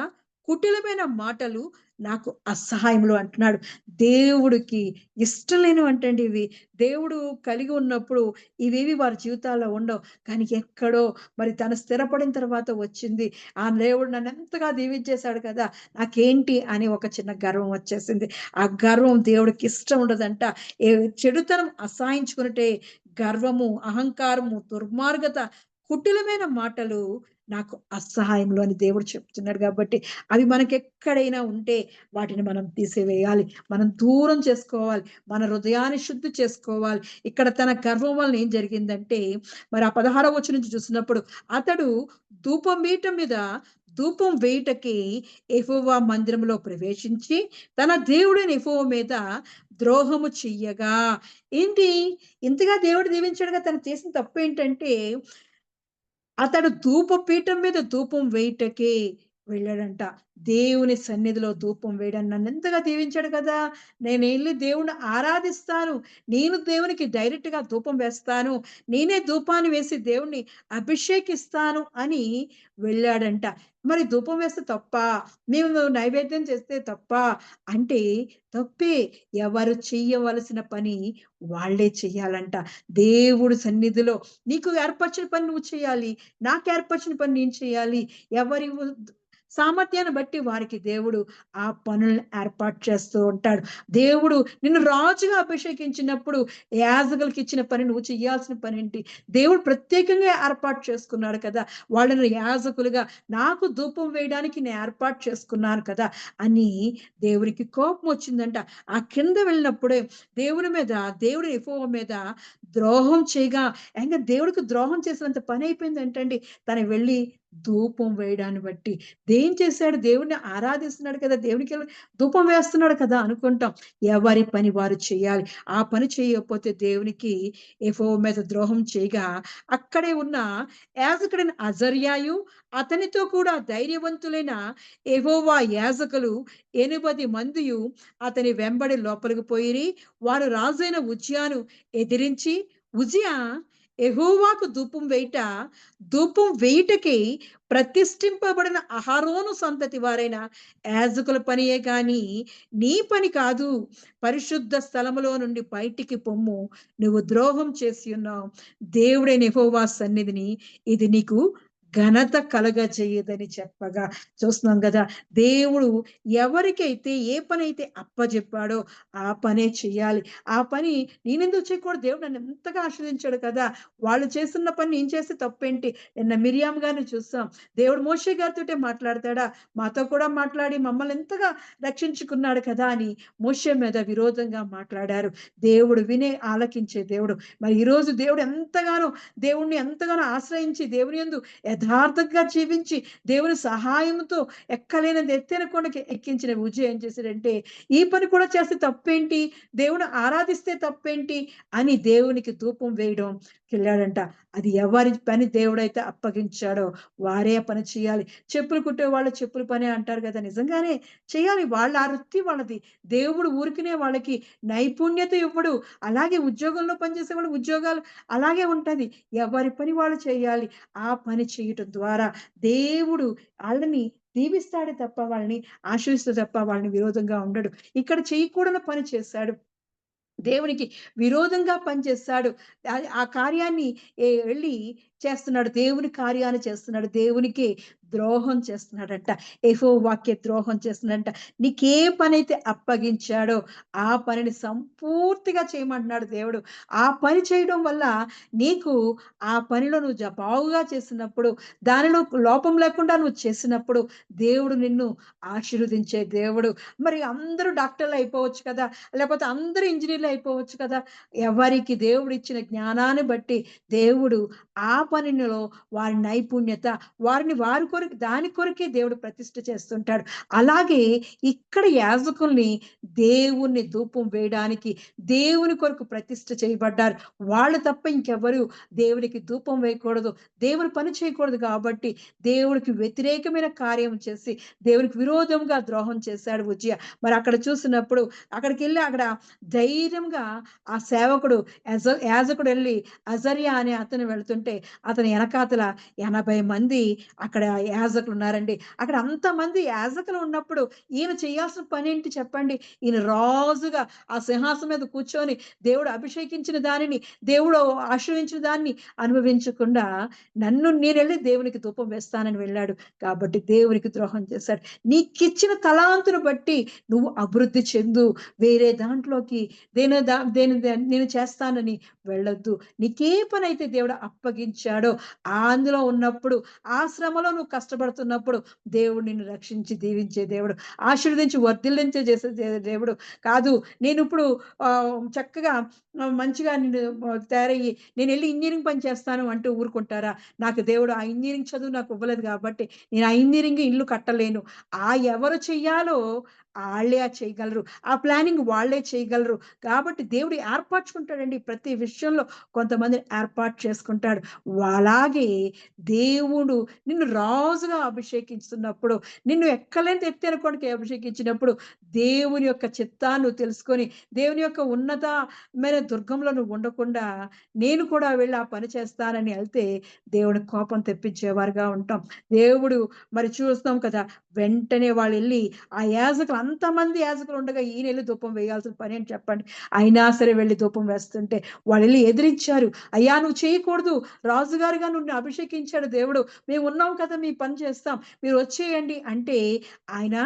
Speaker 1: కుటిలమైన మాటలు నాకు అసహాయములు అంటున్నాడు. దేవుడికి ఇష్టం లేనివంటండి ఇవి. దేవుడు కలిగి ఉన్నప్పుడు ఇవేవి వారి జీవితాల్లో ఉండవు. కానీ ఎక్కడో మరి తను స్థిరపడిన తర్వాత వచ్చింది. ఆ దేవుడు నన్నెంతగా దీవించేశాడు కదా! నాకేంటి అని ఒక చిన్న గర్వం వచ్చేసింది. ఆ గర్వం దేవుడికి ఇష్టం ఉండదంట. ఏ చెడుతనం అసహించుకొనుటే, గర్వము, అహంకారము, దుర్మార్గత, కుటిలమైన మాటలు నాకు అసహాయములు అని దేవుడు చెప్తున్నాడు కాబట్టి, అవి మనకెక్కడైనా ఉంటే వాటిని మనం తీసివేయాలి. మనం దూరం చేసుకోవాలి. మన హృదయాన్ని శుద్ధి చేసుకోవాలి. ఇక్కడ తన గర్వం వలన ఏం జరిగిందంటే, మరి ఆ 16వ వచనం నుంచి చూసినప్పుడు, అతడు ధూపపీఠం మీద ధూపం వేయుటకి యెహోవా మందిరంలో ప్రవేశించి తన దేవుడైన యెహోవా మీద ద్రోహము చెయ్యగా, ఏంటి ఇంతగా దేవుడు దీవించాడుగా, తను చేసిన తప్పేంటంటే అతడు ధూపపీఠం మీద ధూపం వేయుటకే వెళ్ళాడంట. దేవుని సన్నిధిలో ధూపం వేయడానికి నన్నెంతగా దీవించాడు కదా! నేనెళ్లి దేవుడిని ఆరాధిస్తాను. నేను దేవునికి డైరెక్ట్‌గా ధూపం వేస్తాను. నేనే ధూపాన్ని వేసి దేవుణ్ణి అభిషేకిస్తాను అని వెళ్ళాడంట. మరి ధూపం వేస్తే తప్పా? మేము నైవేద్యం చేస్తే తప్పా? అంటే తప్పే. ఎవరు చెయ్యవలసిన పని వాళ్ళే చెయ్యాలంట. దేవుడి సన్నిధిలో నీకు ఏర్పరిచిన పని నువ్వు చేయాలి. నాకు ఏర్పరిచిన పని నేను చేయాలి. ఎవరి సామర్థ్యాన్ని బట్టి వారికి దేవుడు ఆ పనులను ఏర్పాటు చేస్తూ ఉంటాడు. దేవుడు నిన్ను రాజుగా అభిషేకించినప్పుడు యాజకులకి ఇచ్చిన పని నువ్వు చేయాల్సిన పనేంటి? దేవుడు ప్రత్యేకంగా ఏర్పాటు చేసుకున్నాడు కదా! వాళ్ళని యాజకులుగా నాకు ధూపం వేయడానికి నేను ఏర్పాటు చేసుకున్నాను కదా! అని దేవునికి కోపం వచ్చిందంట. ఆ కింద వెళ్ళినప్పుడే దేవుడు యెహోవా మీద ద్రోహం చేయగా, ఇంక దేవుడికి ద్రోహం చేసినంత పనయిపోయిందంటండి. తను వెళ్లి ధూపం వేయడాన్ని బట్టి. దేం చేశాడు? దేవుడిని ఆరాధిస్తున్నాడు కదా! దేవునికి ధూపం వేస్తున్నాడు కదా అనుకుంటాం. ఎవరి పని వారు చేయాలి. ఆ పని చేయకపోతే దేవునికి యెహోవా మీద ద్రోహం చేయగా, అక్కడే ఉన్న యాజకుడైన అజర్యాయు, అతనితో కూడా ధైర్యవంతులైన యెహోవా యాజకులు 8 మందియు అతని వెంబడి లోపలికి పోయిరి. వారు రాజైన ఉజ్జియాను ఎదిరించి, ఉజ్జియా యెహోవాకు ధూపం వేయుటకై ప్రతిష్ఠింపబడిన అహరోను సంతతి వారైన యాజకుల పనియే గాని నీ పని కాదు. పరిశుద్ధ స్థలములో నుండి బయటికి పొమ్ము. నువ్వు ద్రోహం చేసి ఉన్నావు. దేవుడైన యెహోవా సన్నిధిని ఇది నీకు ఘనత కలగజేయదని చెప్పగా చూస్తున్నాం గదా! దేవుడు ఎవరికైతే ఏ పనైతే అప్పజెప్పాడో ఆ పనే చెయ్యాలి. ఆ పని నేనెందుకు చేయకూడదు? దేవుడు నన్నెంతగా ఆశీర్వదించాడు కదా! వాళ్ళు చేస్తున్న పని నేను చేస్తే తప్పేంటి? నిన్న మిర్యామ్ గారిని చూసాం. దేవుడు మోషే గారితోటే మాట్లాడతాడా? మాతో కూడా మాట్లాడి మమ్మల్ని ఎంతగా రక్షించుకున్నాడు కదా! అని మోషే మీద విరోధంగా మాట్లాడారు. దేవుడు ఆలకించే దేవుడు. మరి ఈరోజు దేవుడిని ఎంతగానో ఆశ్రయించి దేవుని యందు యథార్థంగా జీవించి దేవుని సహాయంతో ఎక్కలేనిది ఎత్తైన కొండకి ఎక్కించిన ఉజ్జియా ఏం చేశాడంటే, ఈ పని కూడా చేస్తే తప్పేంటి? దేవుని ఆరాధిస్తే తప్పేంటి? అని దేవునికి ధూపం వేయడం కెళ్ళాడంట. అది ఎవరి పని దేవుడైతే అప్పగించాడో వారే ఆ పని చేయాలి. చెప్పులు కుట్టేవాళ్ళు చెప్పుల పనే అంటారు కదా! నిజంగానే చేయాలి. వాళ్ళ ఆ వృత్తి వాళ్ళది. దేవుడు ఊరికనే వాళ్ళకి నైపుణ్యత ఇవ్వడు. అలాగే ఉద్యోగంలో పనిచేసే వాళ్ళు ఉద్యోగాలు అలాగే ఉంటది. ఎవరి పని వాళ్ళు చేయాలి. ఆ పని చేయటం ద్వారా దేవుడు ఆళ్ళని దీవిస్తాడే తప్ప వాళ్ళని ఆశీర్వదిస్తే తప్ప వాళ్ళని విరోధంగా ఉండడు. ఇక్కడ చేయకూడని పని చేశాడు. దేవునికి విరోధంగా పనిచేస్తాడు. ఆ కార్యాన్ని ఎళ్లి చేస్తున్నాడు. దేవుని కార్యాన్ని చేస్తున్నాడు. దేవునికి ద్రోహం చేస్తున్నాడంట. యెహోవాకి ద్రోహం చేస్తున్నాడంట. నీకే పనైతే అప్పగించాడో ఆ పనిని సంపూర్తిగా చేయమంటున్నాడు దేవుడు. ఆ పని చేయడం వల్ల నీకు ఆ పనిలో నువ్వు బాగుగా చేసినప్పుడు, దానిలో లోపం లేకుండా నువ్వు చేసినప్పుడు దేవుడు నిన్ను ఆశీర్వదించే దేవుడు. మరి అందరూ డాక్టర్లు అయిపోవచ్చు కదా! లేకపోతే అందరూ ఇంజినీర్లు అయిపోవచ్చు కదా! ఎవరికి దేవుడిచ్చిన జ్ఞానాన్ని బట్టి దేవుడు ఆ పనిలో వారి నైపుణ్యత, వారిని వారి కొరకు దాని కొరకే దేవుడు ప్రతిష్ఠ చేస్తుంటాడు. అలాగే ఇక్కడ యాజకుల్ని దేవుని ధూపం వేయడానికి, దేవుని కొరకు ప్రతిష్ఠ చేయబడ్డారు. వాళ్ళు తప్ప ఇంకెవ్వరు దేవునికి ధూపం వేయకూడదు. దేవుని పని చేయకూడదు కాబట్టి దేవుడికి వ్యతిరేకమైన కార్యం చేసి, దేవునికి విరోధంగా ద్రోహం చేశాడు ఉజ్జియా. మరి అక్కడ చూసినప్పుడు అక్కడికెళ్ళి అక్కడ ధైర్యంగా ఆ సేవకుడు యాజకుడెళ్ళి అజర్యా అనే అతను వెళ్తుంటే అతని ఎనకాతల 80 మంది అక్కడ యాజకులున్నారండి. అక్కడ అంతమంది యాజకులు ఉన్నప్పుడు ఈయన చేయాల్సిన పనేంటి చెప్పండి? ఈయన రాజుగా ఆ సింహాసనం మీద కూర్చొని దేవుడు అభిషేకించిన దానిని, దేవుడు ఆశ్రయించిన దాన్ని అనుభవించకుండా నేనెళ్ళి దేవునికి ధూపం వేస్తానని వెళ్ళాడు. కాబట్టి దేవునికి ద్రోహం చేశాడు. నీకిచ్చిన తలాంతును బట్టి నువ్వు అభివృద్ధి చెందు. వేరే దాంట్లోకి నేను చేస్తానని వెళ్ళొద్దు. నీకే పనైతే దేవుడు అప్పగించాడో అందులో ఉన్నప్పుడు, ఆ శ్రమలో నువ్వు కష్టపడుతున్నప్పుడు దేవుడు నిన్ను రక్షించి దీవించే దేవుడు. ఆశీర్వదించి వర్ధిల్లించే చేసే దేవుడు కాదు. నేనిప్పుడు చక్కగా మంచిగా నేను తయారయ్యి నేనెళ్ళి ఇంజినీరింగ్ పని చేస్తాను అంటూ ఊరుకుంటారా? నాకు దేవుడు ఆ ఇంజినీరింగ్ చదువు నాకు ఇవ్వలేదు కాబట్టి నేను ఆ ఇంజినీరింగ్ ఇల్లు కట్టలేను. ఎవరు చెయ్యాలో ఆళ్ళే అది చేయగలరు. ఆ ప్లానింగ్ వాళ్ళే చేయగలరు. కాబట్టి దేవుడు ఏర్పరచుకుంటాడండి. ప్రతి విషయంలో కొంతమందిని ఏర్పాటు చేసుకుంటాడు. అలాగే దేవుడు నిన్ను రాజుగా అభిషేకిస్తున్నప్పుడు, నిన్ను ఎక్కలేని ఎత్తైన కొండకి అభిషేకించినప్పుడు, దేవుని యొక్క చిత్తాన్ని నువ్వు తెలుసుకొని, దేవుని యొక్క ఉన్నతమైన దుర్గంలో నువ్వు ఉండకుండా, నేను కూడా వెళ్లి ఆ పని చేస్తానని ఎళ్తే, దేవుడికి కోపం తెప్పించేవారుగా ఉంటాం. దేవుడు మరి చూస్తాం కదా! వెంటనే వాళ్ళెళ్లి ఆ యాజకులు అంతమంది యాజకులుండగా ఈయనెళ్లి ధూపం వేయాల్సిన పనేంటి చెప్పండి? అయినా సరే వెళ్లి ధూపం వేస్తుంటే వాళ్ళెళ్లి ఎదిరించారు. "అయ్యా! నువ్వు చేయకూడదు. రాజుగారుగా నిన్ను అభిషేకించాడు దేవుడు. మేమున్నాం కదా! మీ పని చేస్తాం. మీరు వచ్చేయండి" అంటే ఆయన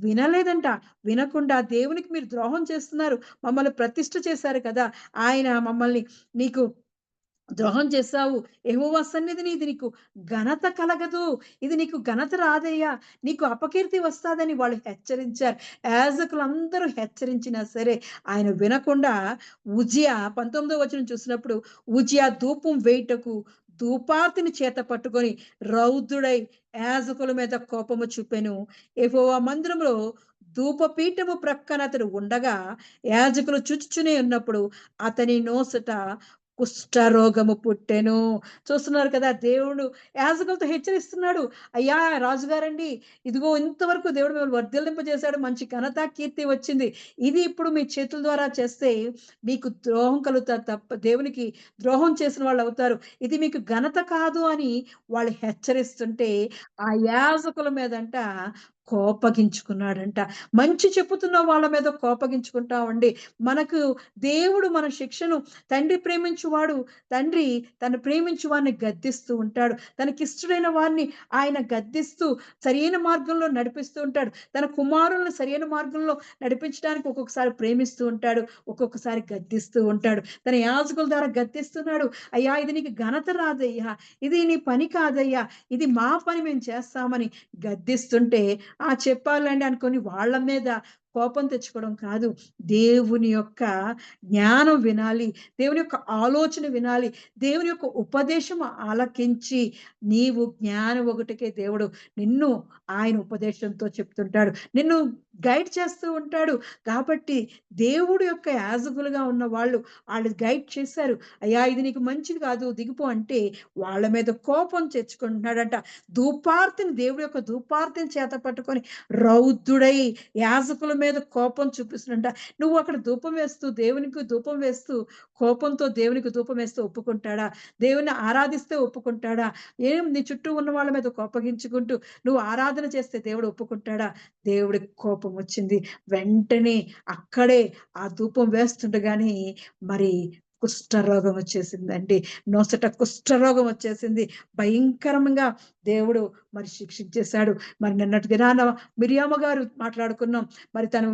Speaker 1: వినలేదంట. వినకుండా దేవునికి మీరు ద్రోహం చేస్తున్నారు. మమ్మల్ని ప్రతిష్ఠ చేశారు కదా! ఆయన మమ్మల్ని నీకు ద్రోహం చేశావు. యెహోవా సన్నిధిని ఇది నీకు ఘనత కలగదు. ఇది నీకు ఘనత రాదయ్యా! నీకు అపకీర్తి వస్తాదని వాళ్ళు హెచ్చరించారు. యాజకులందరూ హెచ్చరించినా సరే ఆయన వినకుండా ఉజ్జియా 19వ వచనం చూసినప్పుడు ఉజ్జియా ధూపం వేయుటకు ధూపార్తిని చేత పట్టుకొని రౌద్రుడై యాజకుల మీద కోపము చూపెను. యెహోవా మందిరంలో ధూపపీఠము ప్రక్కన అతడు ఉండగా యాజకులు చూచుచునే ఉన్నప్పుడు అతని నోసట కుష్ఠరోగము పుట్టెను. చూస్తున్నారు కదా! దేవుడు యాజకులతో హెచ్చరిస్తున్నాడు. "అయ్యా! రాజుగారండి, ఇదిగో ఇంతవరకు దేవుడు మిమ్మల్ని వర్ధిల్లింపజేశాడు. మంచి ఘనత, కీర్తి వచ్చింది. ఇది ఇప్పుడు మీ చేతుల ద్వారా చేస్తే మీకు ద్రోహం కలుగుతాది తప్ప దేవునికి ద్రోహం చేసిన వాళ్ళవుతారు. ఇది మీకు ఘనత కాదు" అని వాళ్ళు హెచ్చరిస్తుంటే, ఆ యాజకుల మీదంట కోపగించుకున్నాడంట. మంచి చెప్పుతున్న వాళ్ళ మీద కోపగించుకుంటామండి. మనకు దేవుడు మన శిక్షను తండ్రి తండ్రి తను ప్రేమించు వారిని గద్దిస్తూ ఉంటాడు. తనకిష్టుడైన వారిని ఆయన గద్దిస్తూ సరియైన మార్గంలో నడిపిస్తూ ఉంటాడు. తన కుమారులను సరియైన మార్గంలో నడిపించడానికి ఒక్కొక్కసారి ప్రేమిస్తూ ఉంటాడు. ఒక్కొక్కసారి గద్దిస్తూ ఉంటాడు. తన యాజకుల ద్వారా గద్దిస్తున్నాడు. "అయ్యా! ఇది నీకు ఘనత రాదయ్యా! ఇది నీ పని కాదయ్యా! ఇది మా పని మేము చేస్తామని" గద్దిస్తుంటే చెప్పాలండి అనుకోని వాళ్ళ మీద కోపం తెచ్చుకోవడం కాదు. దేవుని యొక్క జ్ఞానం వినాలి. దేవుని యొక్క ఆలోచన వినాలి. దేవుని యొక్క ఉపదేశం ఆలకించి నీవు జ్ఞానం ఒకటికే దేవుడు నిన్ను ఆయన ఉపదేశంతో చెప్తుంటాడు. నిన్ను గైడ్ చేస్తూ ఉంటాడు. కాబట్టి దేవుడు యొక్క యాజకులుగా ఉన్న వాళ్ళు గైడ్ చేశారు. "అయ్యా! ఇది నీకు మంచిది కాదు. దిగిపో" అంటే వాళ్ళ మీద కోపం తెచ్చుకుంటున్నాడంట. దేవుడి యొక్క ధూపార్తిని చేత పట్టుకొని రౌద్రుడై యాజకుల మీద కోపం చూపిస్తున్నాడంట. నువ్వు అక్కడ దేవునికి ధూపం వేస్తూ కోపంతో దేవునికి ధూపం వేస్తే ఒప్పుకుంటాడా? దేవుడిని ఆరాధిస్తే ఒప్పుకుంటాడా? నీ చుట్టూ ఉన్న వాళ్ళ మీద కోపగించుకుంటూ నువ్వు ఆరాధన చేస్తే దేవుడు ఒప్పుకుంటాడా? దేవుడికి కోపం కోపం వచ్చింది. వెంటనే అక్కడే ఆ ధూపం వేస్తుండగానే మరి కుష్ఠరోగం వచ్చేసిందండి. నొసట కుష్ఠరోగం వచ్చేసింది. భయంకరంగా దేవుడు మరి శిక్షించేశాడు. మరి నిన్నటి దినాన మిర్యామ గారు మాట్లాడుకున్నాం. మరి తను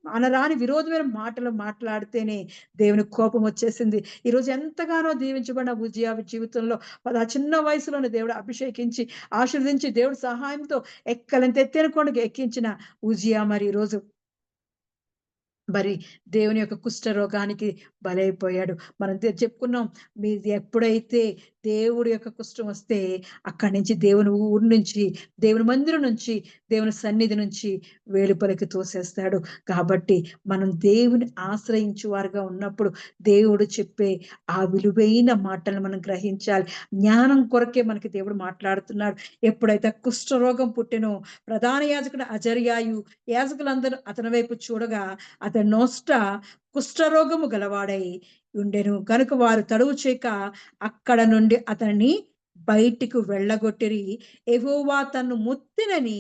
Speaker 1: అనరాని విరోధమైన మాటలు మాట్లాడితేనే దేవునికి కోపం వచ్చేసింది. ఈరోజు ఎంతగానో దీవించబడిన ఉజ్జియా జీవితంలో ఆ చిన్న వయసులోనే దేవుడు అభిషేకించి, ఆశీర్వదించి, దేవుడి సహాయంతో ఎక్కలంత ఎత్తైన కొండకు ఎక్కించిన ఉజ్జియా మరి ఈరోజు మరి దేవుని యొక్క కుష్ఠ రోగానికి బలైపోయాడు. మనం చెప్పుకున్నాం. మీది ఎప్పుడైతే దేవుడి యొక్క కుష్ఠం వస్తే అక్కడి నుంచి దేవుని ఊరు నుంచి, దేవుని మందిరం నుంచి, దేవుని సన్నిధి నుంచి వెలుపలికి తోసేస్తాడు. కాబట్టి మనం దేవుని ఆశ్రయించు వారుగా ఉన్నప్పుడు దేవుడు చెప్పే ఆ విలువైన మాటలను మనం గ్రహించాలి. జ్ఞానం కొరకే మనకి దేవుడు మాట్లాడుతున్నాడు. ఎప్పుడైతే కుష్ఠరోగం పుట్టెనో ప్రధాన యాజకుడు అజర్యాయు యాజకులందరూ అతని వైపు చూడగా అతని నోస్ట కుష్ఠరోగము గలవాడై ఉండెను. కనుక వారు తడువు చేయక అక్కడ నుండి అతనిని బయటికి వెళ్ళగొట్టిరి. యెహోవా తన్ను ముత్తినని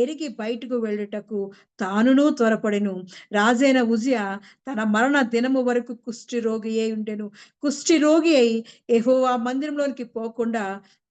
Speaker 1: ఎరిగి బయటకు వెళ్ళుటకు తానును త్వరపడెను. రాజైన ఉజియా తన మరణ దినము వరకు కుష్ఠి రోగి అయి ఉండెను. కుష్ఠి రోగి అయి యెహోవా మందిరంలోనికి పోకుండా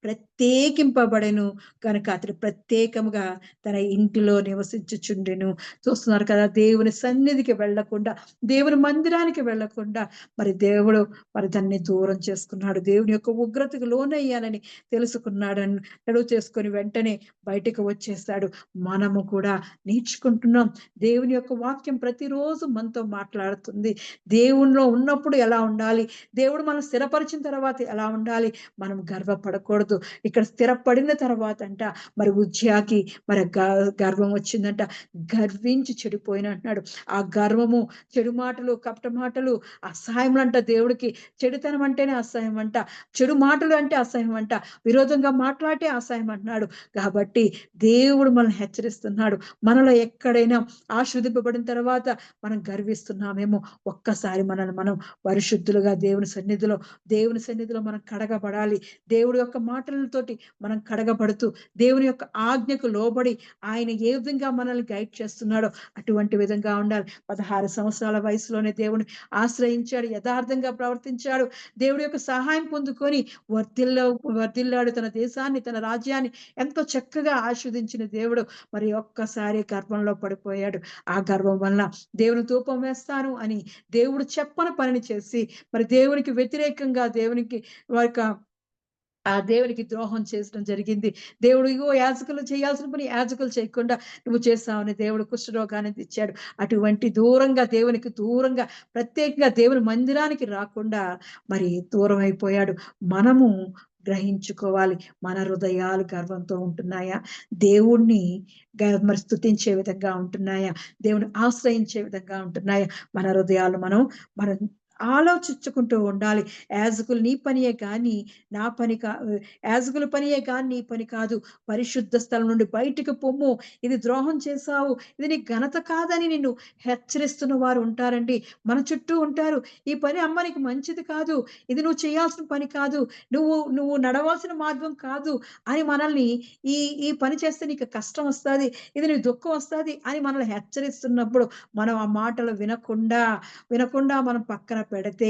Speaker 1: ప్రత్యేకింపబడెను. కనుక అతడు ప్రత్యేకముగా తన ఇంటిలో నివసించుచుండెను. చూస్తున్నారు కదా, దేవుని సన్నిధికి వెళ్ళకుండా, దేవుని మందిరానికి వెళ్ళకుండా మరి దేవుడు మరి దాన్ని దూరం చేసుకున్నాడు. దేవుని యొక్క ఉగ్రతకు లోనయ్యానని తెలుసుకున్నాడని తెలువు చేసుకొని వెంటనే బయటకు వచ్చేస్తాడు. మనము కూడా నేర్చుకుంటున్నాం. దేవుని యొక్క వాక్యం ప్రతిరోజు మనతో మాట్లాడుతుంది. దేవునిలో ఉన్నప్పుడు ఎలా ఉండాలి, దేవుడు మనం స్థిరపరిచిన తర్వాత ఎలా ఉండాలి. మనం గర్వపడకూడదు. ఇక్కడ స్థిరపడిన తర్వాత అంట మరి ఉజ్జియాకి మరి గర్వం వచ్చిందంట. గర్వించి చెడిపోయిన అంటున్నాడు. ఆ గర్వము, చెడు మాటలు, కపట మాటలు అసహ్యం అంట. దేవుడికి చెడుతనం అంటేనే అసహ్యం అంట. చెడు మాటలు అంటే అసహ్యం అంట. విరోధంగా మాట్లాడితే అసహ్యం అంటున్నాడు. కాబట్టి దేవుడు మనల్ని హెచ్చరిస్తున్నాడు. మనలో ఎక్కడైనా ఆశీర్వదింపబడిన తర్వాత మనం గర్విస్తున్నామేమో, ఒక్కసారి మనల్ని మనం పరిశుద్ధులుగా దేవుని సన్నిధిలో మనం కడగబడాలి. దేవుడి యొక్క మాటలతోటి మనం కడగబడుతూ దేవుని యొక్క ఆజ్ఞకు లోబడి ఆయన ఏ విధంగా మనల్ని గైడ్ చేస్తున్నాడో అటువంటి విధంగా ఉండాలి. 16 సంవత్సరాల వయసులోనే దేవుని ఆశ్రయించాడు. యథార్థంగా ప్రవర్తించాడు. దేవుడి యొక్క సహాయం పొందుకొని వర్ధిల్లాడు. తన దేశాన్ని, తన రాజ్యాన్ని ఎంతో చక్కగా ఆస్వాదించిన దేవుడు మరి ఒక్కసారి గర్భంలో పడిపోయాడు. ఆ గర్వం వలన దేవుని ధూపం వేస్తాను అని దేవుడు చెప్పని పనిని చేసి మరి దేవునికి వ్యతిరేకంగా దేవునికి ద్రోహం చేసడం జరిగింది. దేవుడు ఇగో యాజకులు చేయాల్సిన పని యాజకులు చేయకుండా నువ్వు చేస్తావని దేవుడు కుష్ఠరోగాన్ని తెచ్చాడు. అటువంటి దేవునికి దూరంగా ప్రత్యేకంగా దేవుని మందిరానికి రాకుండా మరి దూరం అయిపోయాడు. మనము గ్రహించుకోవాలి. మన హృదయాలు గర్వంతో ఉంటున్నాయా? దేవుణ్ణి మరి స్తుతించే విధంగా ఉంటున్నాయా? దేవుని ఆశ్రయించే విధంగా ఉంటున్నాయా? మన హృదయాలు మనం ఆలోచించుకుంటూ ఉండాలి. యాజకులు నీ పనియే కానీ నా పని యాజకుల పనియే కానీ నీ పని కాదు. పరిశుద్ధ స్థలం నుండి బయటికి పొమ్ము. ఇది ద్రోహం చేశావు, ఇది నీ ఘనత కాదని నిన్ను హెచ్చరిస్తున్న వారు ఉంటారండి. మన చుట్టూ ఉంటారు. ఈ పని అమ్మ నీకు మంచిది కాదు, ఇది నువ్వు చేయాల్సిన పని కాదు, నువ్వు నడవాల్సిన మార్గం కాదు అని మనల్ని ఈ ఈ పని చేస్తే నీకు కష్టం వస్తుంది, ఇది నీ దుఃఖం వస్తుంది అని మనల్ని హెచ్చరిస్తున్నప్పుడు మనం ఆ మాటలు వినకుండా మనం పక్కన పెడితే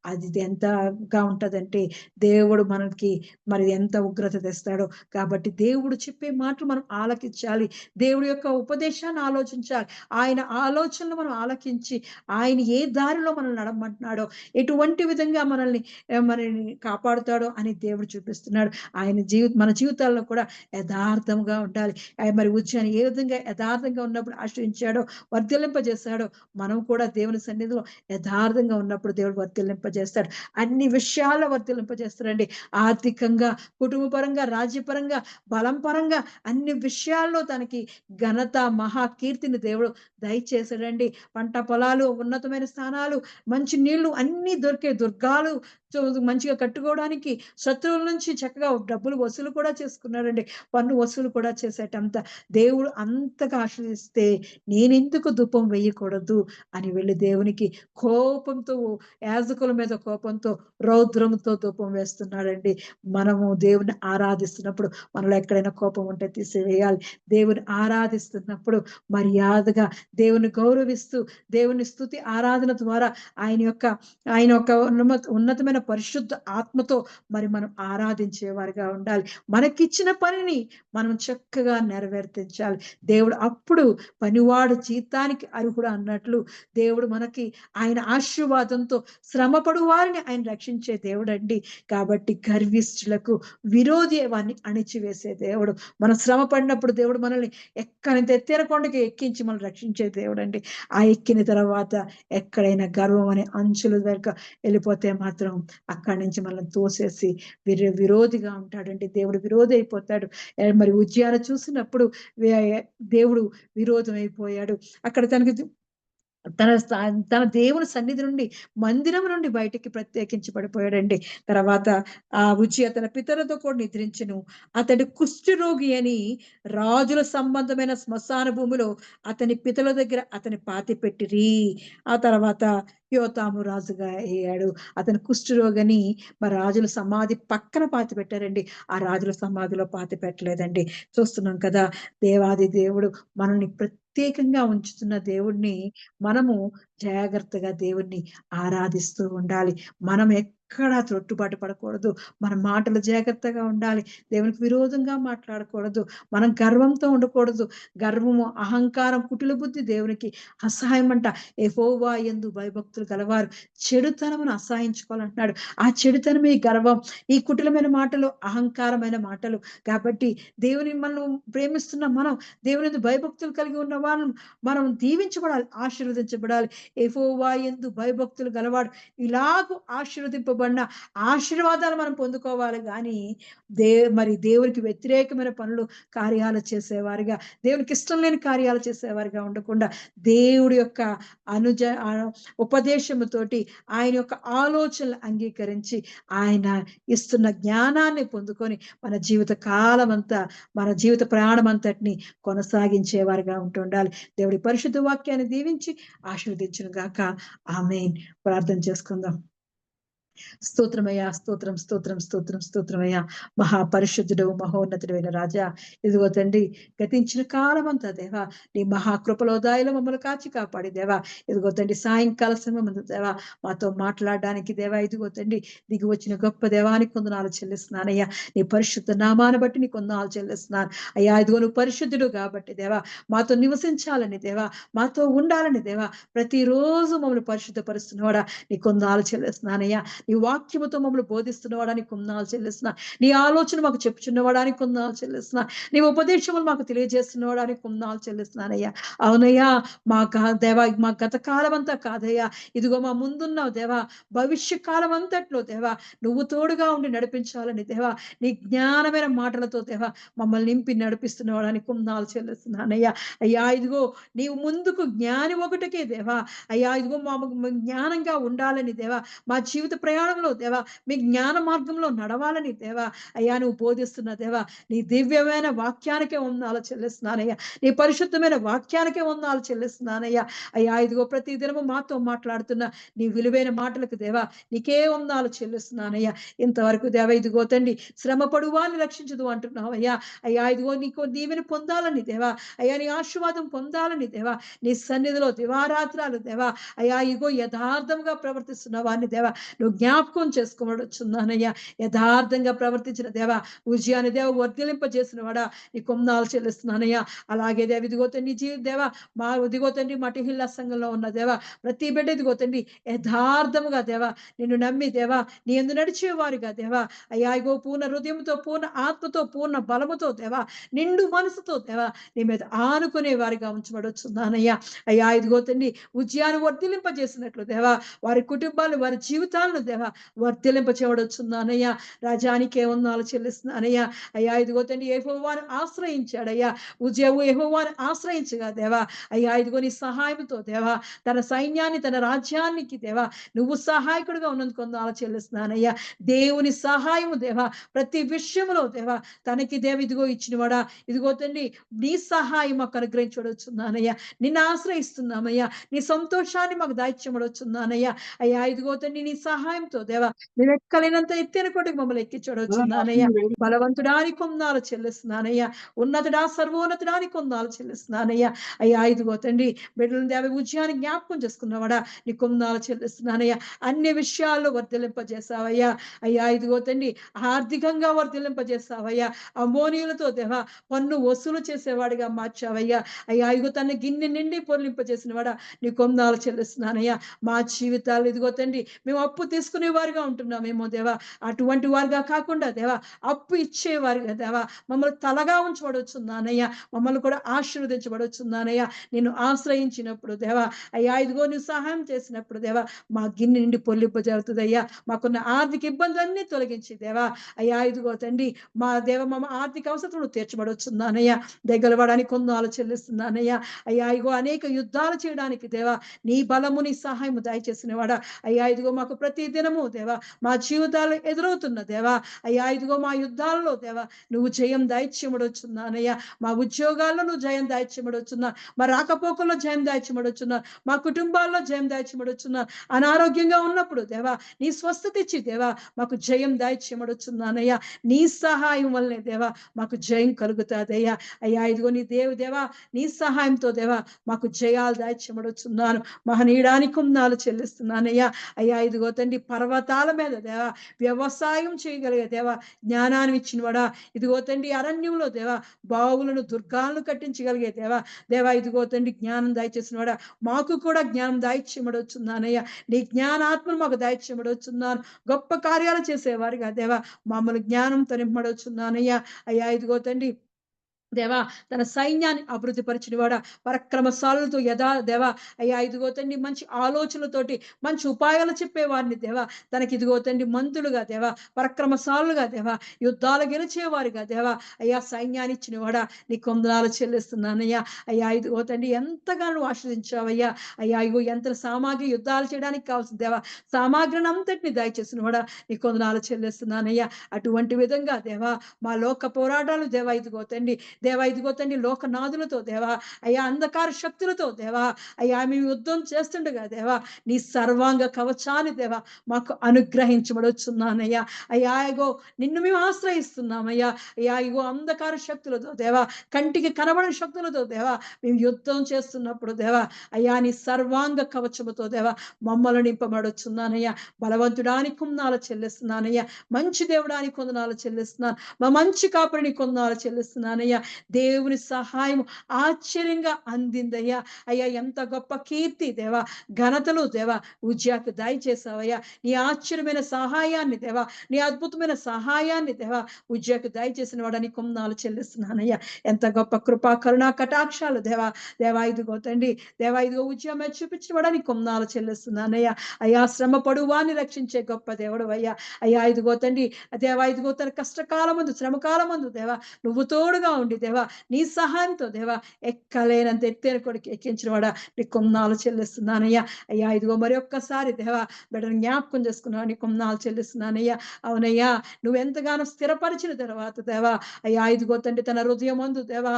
Speaker 1: అది ఎంతగా ఉంటదంటే దేవుడు మనకి మరి ఎంత ఉగ్రత తెస్తాడో. కాబట్టి దేవుడు చెప్పే మాటలు మనం ఆలకించాలి. దేవుడి యొక్క ఉపదేశాన్ని ఆలోచించాలి. ఆయన ఆలోచనలు మనం ఆలకించి ఆయన ఏ దారిలో మనల్ని నడమంటున్నాడో, ఎటువంటి విధంగా మనల్ని కాపాడుతాడో అని దేవుడు చూపిస్తున్నాడు. మన జీవితాల్లో కూడా యథార్థంగా ఉండాలి. మరి ఉజ్జాని ఏ విధంగా యథార్థంగా ఉన్నప్పుడు ఆశ్రయించాడో, వర్ధిల్లింపజేశాడో, మనం కూడా దేవుని సన్నిధిలో యథార్థంగా ఉన్నప్పుడు దేవుడు వర్ధిల్లింపజేస్తాడు. అన్ని విషయాల్లో వర్ధిల్లింపజేస్తాడండి. ఆర్థికంగా, కుటుంబపరంగా, రాజ్యపరంగా, బలం పరంగా అన్ని విషయాల్లో తనకి ఘనత, మహాకీర్తిని దేవుడు దయచేశాడండి. పంట పొలాలు, ఉన్నతమైన స్థానాలు, మంచి నీళ్లు అన్ని దొరికే దుర్గాలు మంచిగా కట్టుకోవడానికి శత్రువుల నుంచి చక్కగా డబ్బులు వసూలు కూడా చేసుకున్నాడండి. పన్ను వసూలు కూడా చేసేటంత దేవుడు అంతగా ఆశీర్వదిస్తే నేనెందుకు ధూపం వేయకూడదు అని వెళ్లి దేవునికి కోపంతో, యాజకుల మీద కోపంతో, రౌద్రంతో ధూపం వేస్తున్నాడండి. మనము దేవుని ఆరాధిస్తున్నప్పుడు మనలో ఎక్కడైనా కోపం ఉంటే తీసివేయాలి. దేవుని ఆరాధిస్తున్నప్పుడు మర్యాదగా దేవుని గౌరవిస్తూ, దేవుని స్తుతి ఆరాధన ద్వారా ఆయన యొక్క ఉన్నతమైన పరిశుద్ధ ఆత్మతో మరి మనం ఆరాధించేవారిగా ఉండాలి. మనకిచ్చిన పనిని మనం చక్కగా నెరవేర్తించాలి. దేవుడు అప్పుడు పనివాడు జీతానికి అర్హుడు అన్నట్లు దేవుడు మనకి ఆయన ఆశీర్వాదంతో శ్రమపడు వారిని ఆయన రక్షించే దేవుడండి. కాబట్టి గర్విష్ఠులకు విరోధి వారిని అణిచివేసే దేవుడు. మనం శ్రమ పడినప్పుడు దేవుడు మనల్ని ఎక్కనంత ఎత్తైన కొండకి ఎక్కించి మనల్ని రక్షించే దేవుడండి. ఆ ఎక్కిన తర్వాత ఎక్కడైనా గర్వం అనే అంచుల దగ్గర వెళ్ళిపోతే మాత్రం అక్కడి నుంచి మనల్ని తోసేసి విరోధిగా ఉంటాడండి. దేవుడు విరోధి అయిపోతాడు. మరి ఉజ్జియాను చూసినప్పుడు దేవుడు విరోధం అయిపోయాడు. అక్కడ తన దేవుని సన్నిధి నుండి, మందిరం నుండి బయటికి ప్రత్యేకించి పడిపోయాడండి. తర్వాత ఉజ్జియా తన పితరులతో కూడా నిద్రించెను. అతడు కుష్ఠరోగి అని రాజుల సంబంధమైన శ్మశాన భూమిలో అతని పితరుల దగ్గర అతని పాతిపెట్టిరి. ఆ తర్వాత యోతాము రాజుగా అయ్యాడు. అతని కుష్ఠరోగిని మరి రాజుల సమాధి పక్కన పాతి పెట్టారండి. ఆ రాజుల సమాధిలో పాతి పెట్టలేదండి. చూస్తున్నాం కదా, దేవాది దేవుడు మనల్ని ప్రత్యేకంగా ఉంచుతున్న దేవుడిని మనము జాగ్రత్తగా దేవుణ్ణి ఆరాధిస్తూ ఉండాలి. మనం ఎక్కడా త్రొట్టుబాటు పడకూడదు. మన మాటలు జాగ్రత్తగా ఉండాలి. దేవునికి విరోధంగా మాట్లాడకూడదు. మనం గర్వంతో ఉండకూడదు. గర్వము, అహంకారం, కుటిల బుద్ధి దేవునికి అసహాయమంట. యెహోవా యందు భయభక్తులు గలవారు చెడుతనమును అసహించుకోవాలంటున్నాడు. ఆ చెడుతనం, ఈ గర్వం, ఈ కుటిలమైన మాటలు, అహంకారమైన మాటలు. కాబట్టి దేవుని మనం ప్రేమిస్తున్న మనం, దేవుని యందు భయభక్తులు కలిగి ఉన్న వాళ్ళం మనం దీవించబడాలి, ఆశీర్వదించబడాలి. యెహోవా యందు భయభక్తులు గలవాడు ఇలాగూ ఆశీర్వదింపబడిన ఆశీర్వాదాలు మనం పొందుకోవాలి గాని మరి దేవునికి వ్యతిరేకమైన పనులు, కార్యాలు చేసేవారిగా, దేవునికి ఇష్టం లేని కార్యాలు చేసేవారిగా ఉండకుండా దేవుడి యొక్క ఉపదేశముతోటి ఆయన యొక్క ఆలోచనలు అంగీకరించి ఆయన ఇస్తున్న జ్ఞానాన్ని పొందుకొని మన జీవిత కాలం అంతా, మన జీవిత ప్రయాణం అంతటిని కొనసాగించేవారిగా ఉంటుండాలి. దేవుడి పరిశుద్ధ వాక్యాన్ని దీవించి ఆశీర్వదించును గాక. ఆమేన్. ప్రార్థన చేసుకుందాం. స్తోత్రమయ్యా, స్తోత్రం, స్తోత్రం, స్తోత్రం, స్తోత్రమయ్యా. మహాపరిశుద్ధుడు, మహోన్నతుడైన రాజా, ఇదిగో తండ్రి, గతించిన కాలం అంతా దేవా నీ మహాకృపలో దాయిలో మమ్మల్ని కాచి కాపాడి దేవా, ఇదిగో తండ్రి, సాయంకాల సమయమందు దేవా మాతో మాట్లాడడానికి దేవా, ఇదిగో తండ్రి, దిగి వచ్చిన గొప్ప దేవానికి కొందనాలు చెల్లిస్తున్నానయ్యా. నీ పరిశుద్ధ నామాన్ని బట్టి నీ కొందనాలు చెల్లిస్తున్నాను అయ్యా. ఇదిగో నువ్వు పరిశుద్ధుడు కాబట్టి దేవా మాతో నివసించాలని దేవా, మాతో ఉండాలని దేవా, ప్రతిరోజు మమ్మల్ని పరిశుద్ధపరుస్తున్నవాడా నీ కొందనాలు చెల్లిస్తున్నానయ్యా. నీ వాక్యముతో మమ్మల్ని బోధిస్తున్నవాడానికి కొందనాలు చెల్లిస్తున్నా. నీ ఆలోచన మాకు చెప్పుచున్నవాడానికి కొందనాలు చెల్లిస్తున్నా. నీ ఉపదేశములు మాకు తెలియజేస్తున్నవాడానికి కొందనాలు చెల్లిస్తున్నానయ్యా. అవునయ్యా, దేవా మా గత కాలం అంతా కాదయ్యా, ఇదిగో మా ముందున్న దేవా భవిష్య కాలం అంతట్లో దేవా నువ్వు తోడుగా ఉండి నడిపించాలని దేవా, నీ జ్ఞానమైన మాటలతో దేవా మమ్మల్ని నింపి నడిపిస్తున్నవాడానికి కొందనాలు చెల్లిస్తున్నానయ్యా. అయ్యా ఇదిగో నీవు ముందుకు జ్ఞాని ఒకటికే దేవా, అయ్యా ఇదిగో మా జ్ఞానంగా ఉండాలని దేవా, మా జీవిత ప్రయాణంలో దేవా మీ జ్ఞాన మార్గంలో నడవాలని దేవా అయ్యా నువ్వు బోధిస్తున్న దేవా నీ దివ్యమైన వాక్యానికే వందనాలు చెల్లిస్తున్నానయ్యా. నీ పరిశుద్ధమైన వాక్యానికే వందనాలు చెల్లిస్తున్నానయ్యా. అయ్యా ఇదిగో ప్రతి దినము మాతో మాట్లాడుతున్న నీ విలువైన మాటలకు దేవా నీకే వందనాలు చెల్లిస్తున్నానయ్యా. ఇంతవరకు దేవా ఇదిగో తండ్రి, శ్రమపడు వారిని రక్షించదు అంటున్నావు అయ్యా. అయ్యా ఇదిగో నీకు దీవెని పొందాలని దేవా, అయ్యా నీ ఆశీర్వాదం పొందాలని దేవా, నీ సన్నిధిలో దివారాత్రాలు దేవా అయ్యా ఇగో యథార్థంగా ప్రవర్తిస్తున్న వారిని దేవా నువ్వు జ్ఞాపకం చేసుకోవచ్చున్నానయ్యా. యథార్థంగా ప్రవర్తించిన దేవా ఉజ్జియాని దేవ వర్ధలింపజేసిన వాడా నీ కొందనాలు చెల్లిస్తున్నానయ్యా. అలాగే దేవ ఇదిగో తండ్రి దేవా మా ఇదిగో తండ్రి మటిహిల్లా సంఘంలో ఉన్న దేవా ప్రతి బిడ్డ ఇదిగో తండ్రి యథార్థముగా దేవా నిన్ను నమ్మి దేవా నీ యందు నడిచేవారుగా దేవా అయ్యా ఇగో పూర్ణ హృదయంతో, పూర్ణ ఆత్మతో, పూర్ణ బలముతో దేవా, నిండు మనసుతో దేవా నీ మీద ఆనుకునే వారిగా ఉంచబడుచున్నానయ్యా. అయ్యా ఇదిగో తండ్రి ఉజ్జియాను వర్ధిలింపజేసినట్లు దేవా వారి కుటుంబాలు, వారి జీవితాలను దేవా వర్ధిలింప చేయవడుచున్నానయ్యా. రాజానికే వందనాలు చెల్లిస్తున్నానయ్యా. అయ్యా ఇదిగో తండ్రి యెహోవాను ఆశ్రయించాడయ్యా. ఉజ్జీయు యెహోవాను ఆశ్రయించగా దేవా అయ్యా ఇదిగో నీ సహాయంతో దేవా తన సైన్యాన్ని తన రాజ్యానికి దేవా నువ్వు సహాయకుడిగా ఉన్నందుకు వందనాలు చెల్లిస్తున్నానయ్యా. దేవుని సహాయము దేవా ప్రతి విషయంలో దేవా తనకి దేవ ఇదిగో ఇచ్చినవాడా ఇదిగో తండ్రి నీ సహాయం మాకు అనుగ్రహించవచ్చున్నానయ్యా. నిన్ను ఆశ్రయిస్తున్నామయ్యా. నీ సంతోషాన్ని మాకు దాయిచ్చమడొచ్చున్నానయ్యా. అయ్యా ఇదిగో తండ్రి నీ సహాయంతో దేవా నువ్వెక్కలేనంత ఎత్తైన కోటకి మమ్మల్ని ఎక్కించవచ్చున్నానయ్యా. బలవంతుడా నీ కొందాలు చెల్లిస్తున్నానయ్యా. ఉన్నతుడా సర్వోన్నతుడా నీ కొందాలు చెల్లిస్తున్నానయ్యా. అయ్యా ఇదిగో తండ్రి బిడ్డలను దేవ ఉద్యాన్ని జ్ఞాపకం చేసుకున్నవాడా నీ కొందాలు చెల్లిస్తున్నానయ్యా. అన్ని విషయాల్లో వర్ధిలింపజేసావయ్యా. అయ్యా ఇదిగో తండ్రి ఆర్థికంగా వర్ధిలింపజేసావయ్యా. అమోనీయులతో దేవా పన్ను వసూలు చేసేవాడిగా మార్చావయ్యా. అయ్యా ఇదిగో తన గిన్నె నిండి పొర్లింపజేసిన వాడా నీ కొందాలు చెల్లిస్తున్నానయ్యా. మా జీవితాలు ఇదిగో తండ్రి మేము అప్పు తీసుకునే వారిగా ఉంటున్నామేమో దేవా అటువంటి వారిగా కాకుండా దేవా అప్పు ఇచ్చేవారిగా దేవా మమ్మల్ని తలగా ఉంచబడుచున్నానయ్యా. మమ్మల్ని కూడా ఆశీర్వదించబడుచున్నానయ్యా. నిన్ను ఆశ్రయించినప్పుడు దేవా అయ్యా ఇదిగో నువ్వు సహాయం చేసినప్పుడు దేవా మా గిన్నె నుండి పొర్లింపజేరుతుందయ్యా. మాకున్న ఆర్థిక ఇబ్బందులన్నీ తొలగించి దేవా అయ్యా ఇదిగో తండ్రి మా దేవ మా ఆర్థిక అవసరతను తీర్చబడుచున్నానయ్యా. దగ్గరపడానికి కొందాలు చెల్లిస్తున్నానయ్యా. అయ్యా ఇగో అనేక యుద్ధాలు చేయడానికి దేవా నీ బలము నీ సహాయము దయచేసిన వాడా అయ్యా ఇదిగో మాకు ప్రతి దినము దేవా మా జీవితాలు ఎదురవుతున్న దేవా అయ్యా ఇదిగో మా యుద్ధాల్లో దేవా నువ్వు జయం దాయిచ్యమడొచ్చున్నానయ్యా. మా ఉద్యోగాల్లో నువ్వు జయం దాయిచ్యమడొచ్చున్నా. మా రాకపోకల్లో జయం దాయిచ్యమడొచ్చున్నా. మా కుటుంబాల్లో జయం దాయిచ్యమడొచ్చున్నా. అనారోగ్యంగా ఉన్నప్పుడు దేవా నీ స్వస్థత ఇచ్చి దేవా మాకు జయం దాయిచ్యమడొచ్చున్నానయ్యా. నీ సహాయం వల్లనే దేవా మాకు జయం కలుగుతాదయ్యా. అయ్యా ఇదిగో నీ దేవా నీ సహాయంతో దేవా మాకు జయాలు దాయిచ్యమడొచ్చున్నాను. మహనీయుడానికి కొందాలు చెల్లిస్తున్నానయ్యా. అయ్యా ఇదిగో తండ్రి పర్వతాల మీద దేవా వ్యవసాయం చేయగలిగే దేవా జ్ఞానాన్ని ఇచ్చినవాడా ఇదిగో తండ్రి అరణ్యంలో దేవా బావులను దుర్గాలను కట్టించగలిగే దేవా దేవా ఇదిగో తండ్రి జ్ఞానం దయచేసినవాడా మాకు కూడా జ్ఞానం దాయిచ్యమడొచ్చున్నానయ్యా. నీ జ్ఞానాత్మను మాకు దాయిచ్యమడొచ్చున్నాను. గొప్ప కార్యాలు చేసేవారిగా దేవా మమ్మల్ని జ్ఞానంతో నింపమడొచ్చున్నానయ్యా. అయ్యా ఇదిగో తండ్రి దేవా తన సైన్యాన్ని అభివృద్ధి పరిచిన వాడ పరక్రమశాలులతో దేవా అయ్యా ఇదిగో తండ్రి మంచి ఆలోచనలతోటి మంచి ఉపాయాలు చెప్పేవారిని దేవా తనకి ఇదిగో తండ్రి మంత్రులుగా దేవా పరక్రమశాలుగా దేవా యుద్ధాలు గెలిచేవారిగా దేవా అయ్యా సైన్యాన్ని ఇచ్చిన వాడా నీ కొందనాలు చెల్లిస్తున్నానయ్యా. అయ్యా ఇదిగో తండ్రి ఎంతగానో ఆశ్రదించావయ్యా. అయ్యా ఇగో ఎంత సామాగ్రి యుద్ధాలు చేయడానికి కావాల్సిన దేవా సామాగ్రిని అంతటిని దయచేసిన వాడా నీ కొందనాలు చెల్లిస్తున్నానయ్యా. అటువంటి విధంగా దేవా మా లోక పోరాటాలు దేవా ఇదిగో తండ్రి దేవా ఇదిగో తండ్రి లోకనాథులతో దేవా అయ్యా అంధకార శక్తులతో దేవా అయ్యా మేము యుద్ధం చేస్తుండగా దేవా నీ సర్వాంగ కవచాన్ని దేవా మాకు అనుగ్రహించబడుచున్నానయ్యా. అయ్యా ఇగో నిన్ను మేము ఆశ్రయిస్తున్నామయ్యా. అయ్యా ఇగో అంధకార శక్తులతో దేవా కంటికి కనబడని శక్తులతో దేవా మేము యుద్ధం చేస్తున్నప్పుడు దేవా అయ్యా నీ సర్వాంగ కవచముతో దేవా మమ్మల్ని నింపబడుచున్నానయ్యా. బలవంతుడానికి కొందనాలు చెల్లిస్తున్నానయ్యా. మంచి దేవుడానికి కొందనాలు చెల్లిస్తున్నాను. మా మంచి కాపురిని కొందనాలు చెల్లిస్తున్నానయ్యా. దేవుని సహాయం ఆశ్చర్యంగా అందిందయ్యా. అయ్యా ఎంత గొప్ప కీర్తి దేవా ఘనతలు దేవా ఉజ్జాకు దయచేసావయ్యా. నీ ఆశ్చర్యమైన సహాయాన్ని దేవా నీ అద్భుతమైన సహాయాన్ని దేవా ఉజ్జాకు దయచేసిన వాడని కొందనాలు చెల్లిస్తున్నానయ్యా. ఎంత గొప్ప కృపా కరుణా కటాక్షాలు దేవా దేవా ఇదిగో తండ్రి దేవా ఇదిగో ఉద్యమ చూపించిన వాడని కొందనాలు చెల్లిస్తున్నానయ్యా. అయ్యా శ్రమ పడువాన్ని రక్షించే గొప్ప దేవుడు అయ్యా. అయ్యా ఇదిగో తండ్రి దేవా ఇదిగో తన కష్టకాలం ముందు శ్రమకాలం ముందు దేవా నువ్వు తోడుగా ఉండి దేవా నీ సహాయంతో దేవా ఎక్కలేనంత ఎత్తైన కొడుకు ఎక్కించిన వాడా నీ కొందనాలు చెల్లిస్తున్నానయ్యా. అయ్యా ఇదిగో మరి ఒక్కసారి దేవా బిడ్డను జ్ఞాపకం చేసుకున్నావు. నీ కొందనాలు చెల్లిస్తున్నానయ్యా. అవునయ్యా నువ్వు ఎంతగానో స్థిరపరిచిన తర్వాత దేవా అయ్యా ఇదిగో తండ్రి తన హృదయం మందు దేవా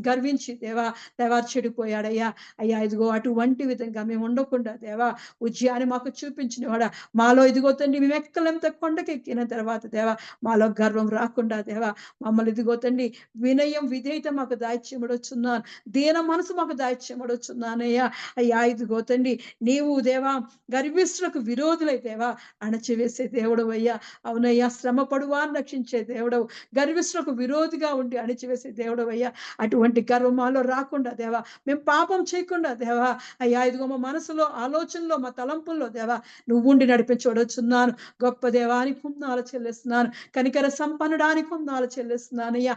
Speaker 1: గర్వించి దేవా దేవా చెడిపోయాడయ్యా. అయ్యా ఇదిగో అటువంటి విధంగా మేము ఉండకుండా దేవా ఉజ్జయాన్ని మాకు చూపించిన వాడా మాలో ఇదిగో తండ్రి మేము ఎక్కలంత కొండకెక్కిన తర్వాత దేవా మాలో గర్వం రాకుండా దేవా మమ్మల్ని ఇదిగో తండ్రి వినయం విధేయత మాకు దాయిచ్యమడొచ్చున్నాను. దీన మనసు మాకు దాయిచ్యమడొచ్చున్నానయ్యా. అయ్యా ఇదిగో తండ్రి నీవు దేవా గర్విష్ఠులకు విరోధులై దేవా అణచివేసే దేవుడు అయ్యా. అవునయ్యా శ్రమ పడువాన్ని రక్షించే దేవుడవు గర్విష్ఠులకు విరోధిగా ఉండి అణచివేసే దేవుడు అయ్యా. అటువంటి గర్వం మాలో రాకుండా దేవా మేము పాపం చేయకుండా దేవా అయ్యా ఇదిగో మా మనసులో ఆలోచనలో మా తలంపుల్లో దేవా నువ్వు ఉండి నడిపించబడుచున్నాను. గొప్ప దేవానికి కొందనాలు చెల్లిస్తున్నాను. కనికర సంపన్నుడానికి కొందనాలు చెల్లిస్తున్నానయ్యా.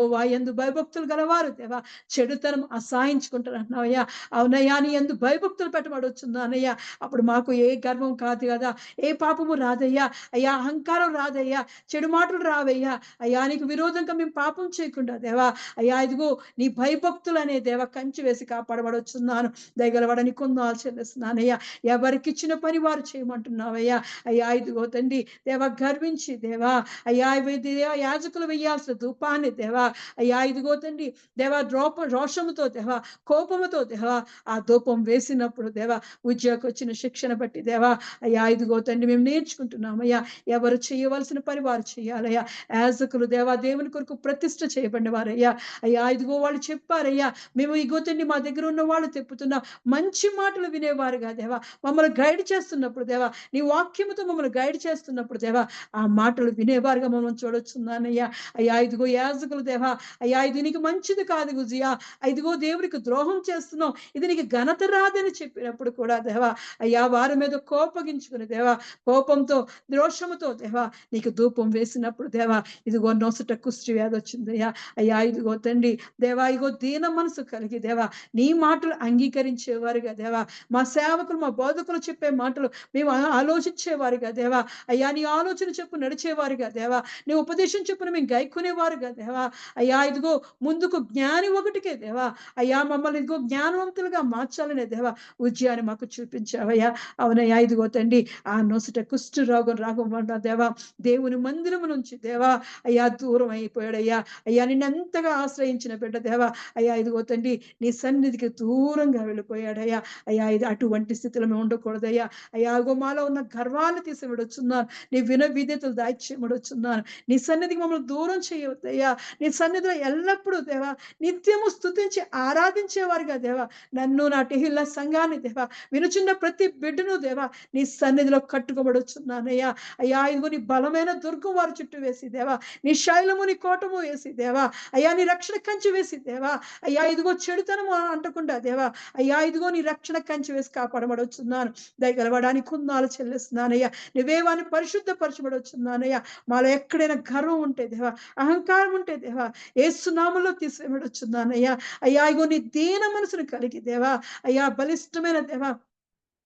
Speaker 1: యెహోవా యందు భయభక్తులు గలవారు దేవా చెడుతనం అసహించుకుంటారు అన్నావయ్యా. అవునయ్యా, నీ యందు భయభక్తులు పెట్టబడుచున్నానయ్యా. అప్పుడు మాకు ఏ గర్వం కాదు కదా, ఏ పాపము రాదయ్యా. అయ్యా, అహంకారం రాదయ్యా, చెడు మాటలు రావయ్యా. అయ్యా, నీకు విరోధంగా మేము పాపం చేయకుండా దేవా, అయ్యా ఇదిగో నీ భయభక్తులు అనే దేవ కంచి వేసి కాపాడబడుచున్నాను. దయగలవాడ నీ కొందాలు చెల్లిస్తున్నానయ్యా. ఎవరికి ఇచ్చిన పని వారు చేయమంటున్నావయ్యా. అయ్యా ఇదిగో తండ్రి దేవా, గర్వించి దేవా, అయ్యా దేవా యాజకులు వెయ్యాల్సిన ధూపాన్ని దేవా, అయ్యా ఇదిగో తండ్రి దేవా రోషముతో దేవా, కోపముతో దేవా ఆ ధూపం వేసినప్పుడు దేవా ఉద్యోగకు వచ్చిన శిక్షణ బట్టి దేవా, అయ్యా ఇదిగో తండ్రి మేము నేర్చుకుంటున్నామయ్యా. ఎవరు చేయవలసిన పని వారు చేయాలయ్యా. యాజకులు దేవా దేవుని కొరకు ప్రతిష్ఠ చేయబడిన వారయ్యా. అయ్యా ఇదిగో వాళ్ళు చెప్పారయ్యా, మేము ఇగో తండ్రి మా దగ్గర ఉన్న వాళ్ళు తెప్పుతున్నా మంచి మాటలు వినేవారుగా దేవా, మమ్మల్ని గైడ్ చేస్తున్నప్పుడు దేవా, నీ వాక్యముతో మమ్మల్ని గైడ్ చేస్తున్నప్పుడు దేవా ఆ మాటలు వినేవారుగా మమ్మల్ని చూడొచ్చున్నానయ్యా. అయ్యా ఇదిగో యాజకులు దేవా, అయ్యా ఇది నీకు మంచిది కాదు గుజియా, ఇదిగో దేవునికి ద్రోహం చేస్తున్నావు, ఇది నీకు ఘనత రాదని చెప్పినప్పుడు కూడా దేవా, అయ్యా వారి మీద కోపగించుకుని దేవా, కోపంతో ద్రోషముతో దేవా నీకు ధూపం వేసినప్పుడు దేవా ఇదిగో నొసట కుష్టి వ్యాధి వచ్చిందయ్యా. అయ్యా ఇదిగో తండ్రి దేవా, ఇగో దీన మనసు కలిగి దేవా నీ మాటలు అంగీకరించేవారుగా దేవా, మా సేవకులు మా బోధకులు చెప్పే మాటలు మేము ఆలోచించేవారుగా దేవా, అయ్యా నీ ఆలోచన చెప్పు నడిచేవారుగా దేవా, నీ ఉపదేశం చెప్పును మేము గైకునేవారుగా దేవా, అయ్యా ఇదిగో ముందుకు జ్ఞాని ఒకటికే దేవా, అయ్యా మమ్మల్ని ఇదిగో జ్ఞానవంతులుగా మార్చాలనే దేవా ఉద్యాన్ని మాకు చూపించావయ్యా. అవునయ్యా ఇదిగో తండ్రి ఆ నొసట కుష్టు రోగం వల్ల దేవా దేవుని మందిరము నుంచి దేవా అయ్యా దూరం అయిపోయాడయ్యా. అయ్యా నిన్నెంతగా ఆశ్రయించిన బిడ్డ దేవా, అయ్యా ఇదిగో తండ్రి నీ సన్నిధికి దూరంగా వెళ్ళిపోయాడయ్యా. అయ్యా ఇది అటువంటి స్థితిలో మేము ఉండకూడదయ్యా. అయ్యా ఇగో మాలో ఉన్న గర్వాన్ని తీసి విడొచ్చున్నాను, నీ విధేయతలు దాచిమడొచ్చున్నాను. నీ సన్నిధికి మమ్మల్ని దూరం చేయవద్దయ్యా. నీ సన్నిధిలో ఎల్లప్పుడూ దేవా నిత్యము స్తుతించి ఆరాధించేవారుగా దేవా నన్ను నా టిహిల్ల సంఘాన్ని దేవా వినుచున్న ప్రతి బిడ్డను దేవా నీ సన్నిధిలో కట్టుకోబడుచున్నానయ్యా. అయ్యా ఇదిగో నీ బలమైన దుర్గం వారి చుట్టూ వేసి దేవా, నీ శైలము నీ కోటము వేసి దేవా, అయ్యా నీ రక్షణ కంచి వేసి దేవా, అయ్యా ఇదిగో చెడుతనము అంటకుండా దేవా, అయ్యా ఇదిగో నీ రక్షణ కంచి వేసి కాపాడబడొచ్చున్నాను. దయగలవడానికి కుందాలు చెల్లిస్తున్నానయ్యా. నువ్వే వారిని పరిశుద్ధపరచబడొచ్చున్నానయ్యా. మాలో ఎక్కడైనా గర్వం ఉంటే దేవా, అహంకారం ఉంటే దేవా యేసు నామములో తీసివేయబడొచ్చున్నానయ్యా. అయ్యా ఇగో నీ దీన మనసును కలిగి దేవా, అయ్యా బలిష్టమైన దేవా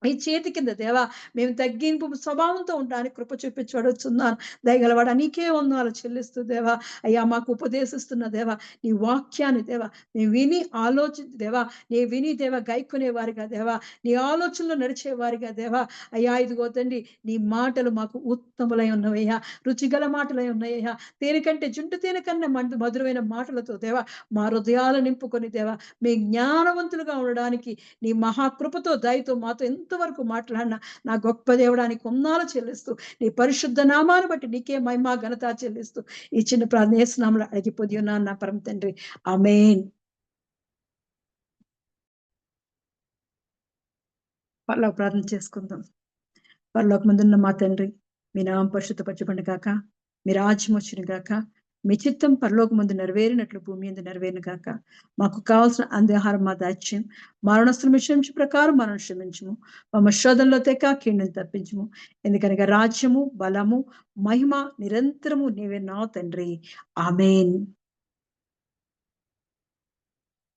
Speaker 1: ఈ చేతి కింద దేవా మేము తగ్గింపు స్వభావంతో ఉండడానికి కృప చూపించబడుచున్నాను. దయగలవాడా నీకే వందనాలు చెల్లిస్తూ దేవా, అయ్యా మాకు ఉపదేశిస్తున్న దేవా నీ వాక్యాన్ని దేవా మేము విని ఆలోచించి దేవా, నీ విని దేవా గైకునేవారిగా దేవా, నీ ఆలోచనలో నడిచేవారిగా దేవా, అయ్యా ఇదిగో తండ్రి నీ మాటలు మాకు ఉత్తములై ఉన్నవయ్యా, రుచిగల మాటలై ఉన్నాయ్యా. తేనెకంటే జుంటు తేనె కన్నా మధురమైన మాటలతో దేవా మా హృదయాలు నింపుకొని దేవా మీ జ్ఞానవంతులుగా ఉండడానికి నీ మహాకృపతో దయతో మాతో ఎంతవరకు మాట్లాడినా నా గొప్ప దేవుడానికి వందనాలు చెల్లిస్తూ నీ పరిశుద్ధ నామాన్ని బట్టి నీకే మహిమ ఘనత చెల్లిస్తూ ఈ చిన్న ప్రార్థన యేసు నామములో అడిగిపోయి ఉన్నాను నా పరమ తండ్రి, ఆమేన్. పరలోక ప్రార్థన చేసుకుందాం. పరలోకమందున్న మా తండ్రి, మీ నామం పరిశుద్ధపరచబడును గాక, మీ రాజ్యం వచ్చును గాక, మీ చిత్తం పరలోకమందు నెరవేరినట్లు భూమి యందు నెరవేరును గాక. మాకు కావాల్సిన ఆహారం మా దాస్యం, మరణస్తుల క్షమించు ప్రకారం మనం క్షమించుము, మమ్మ శోధనలో తెక కీడును తప్పించుము. ఎందుకనగా రాజ్యము బలము మహిమ నిరంతరము నీవే నా తండ్రి, ఆమేన్.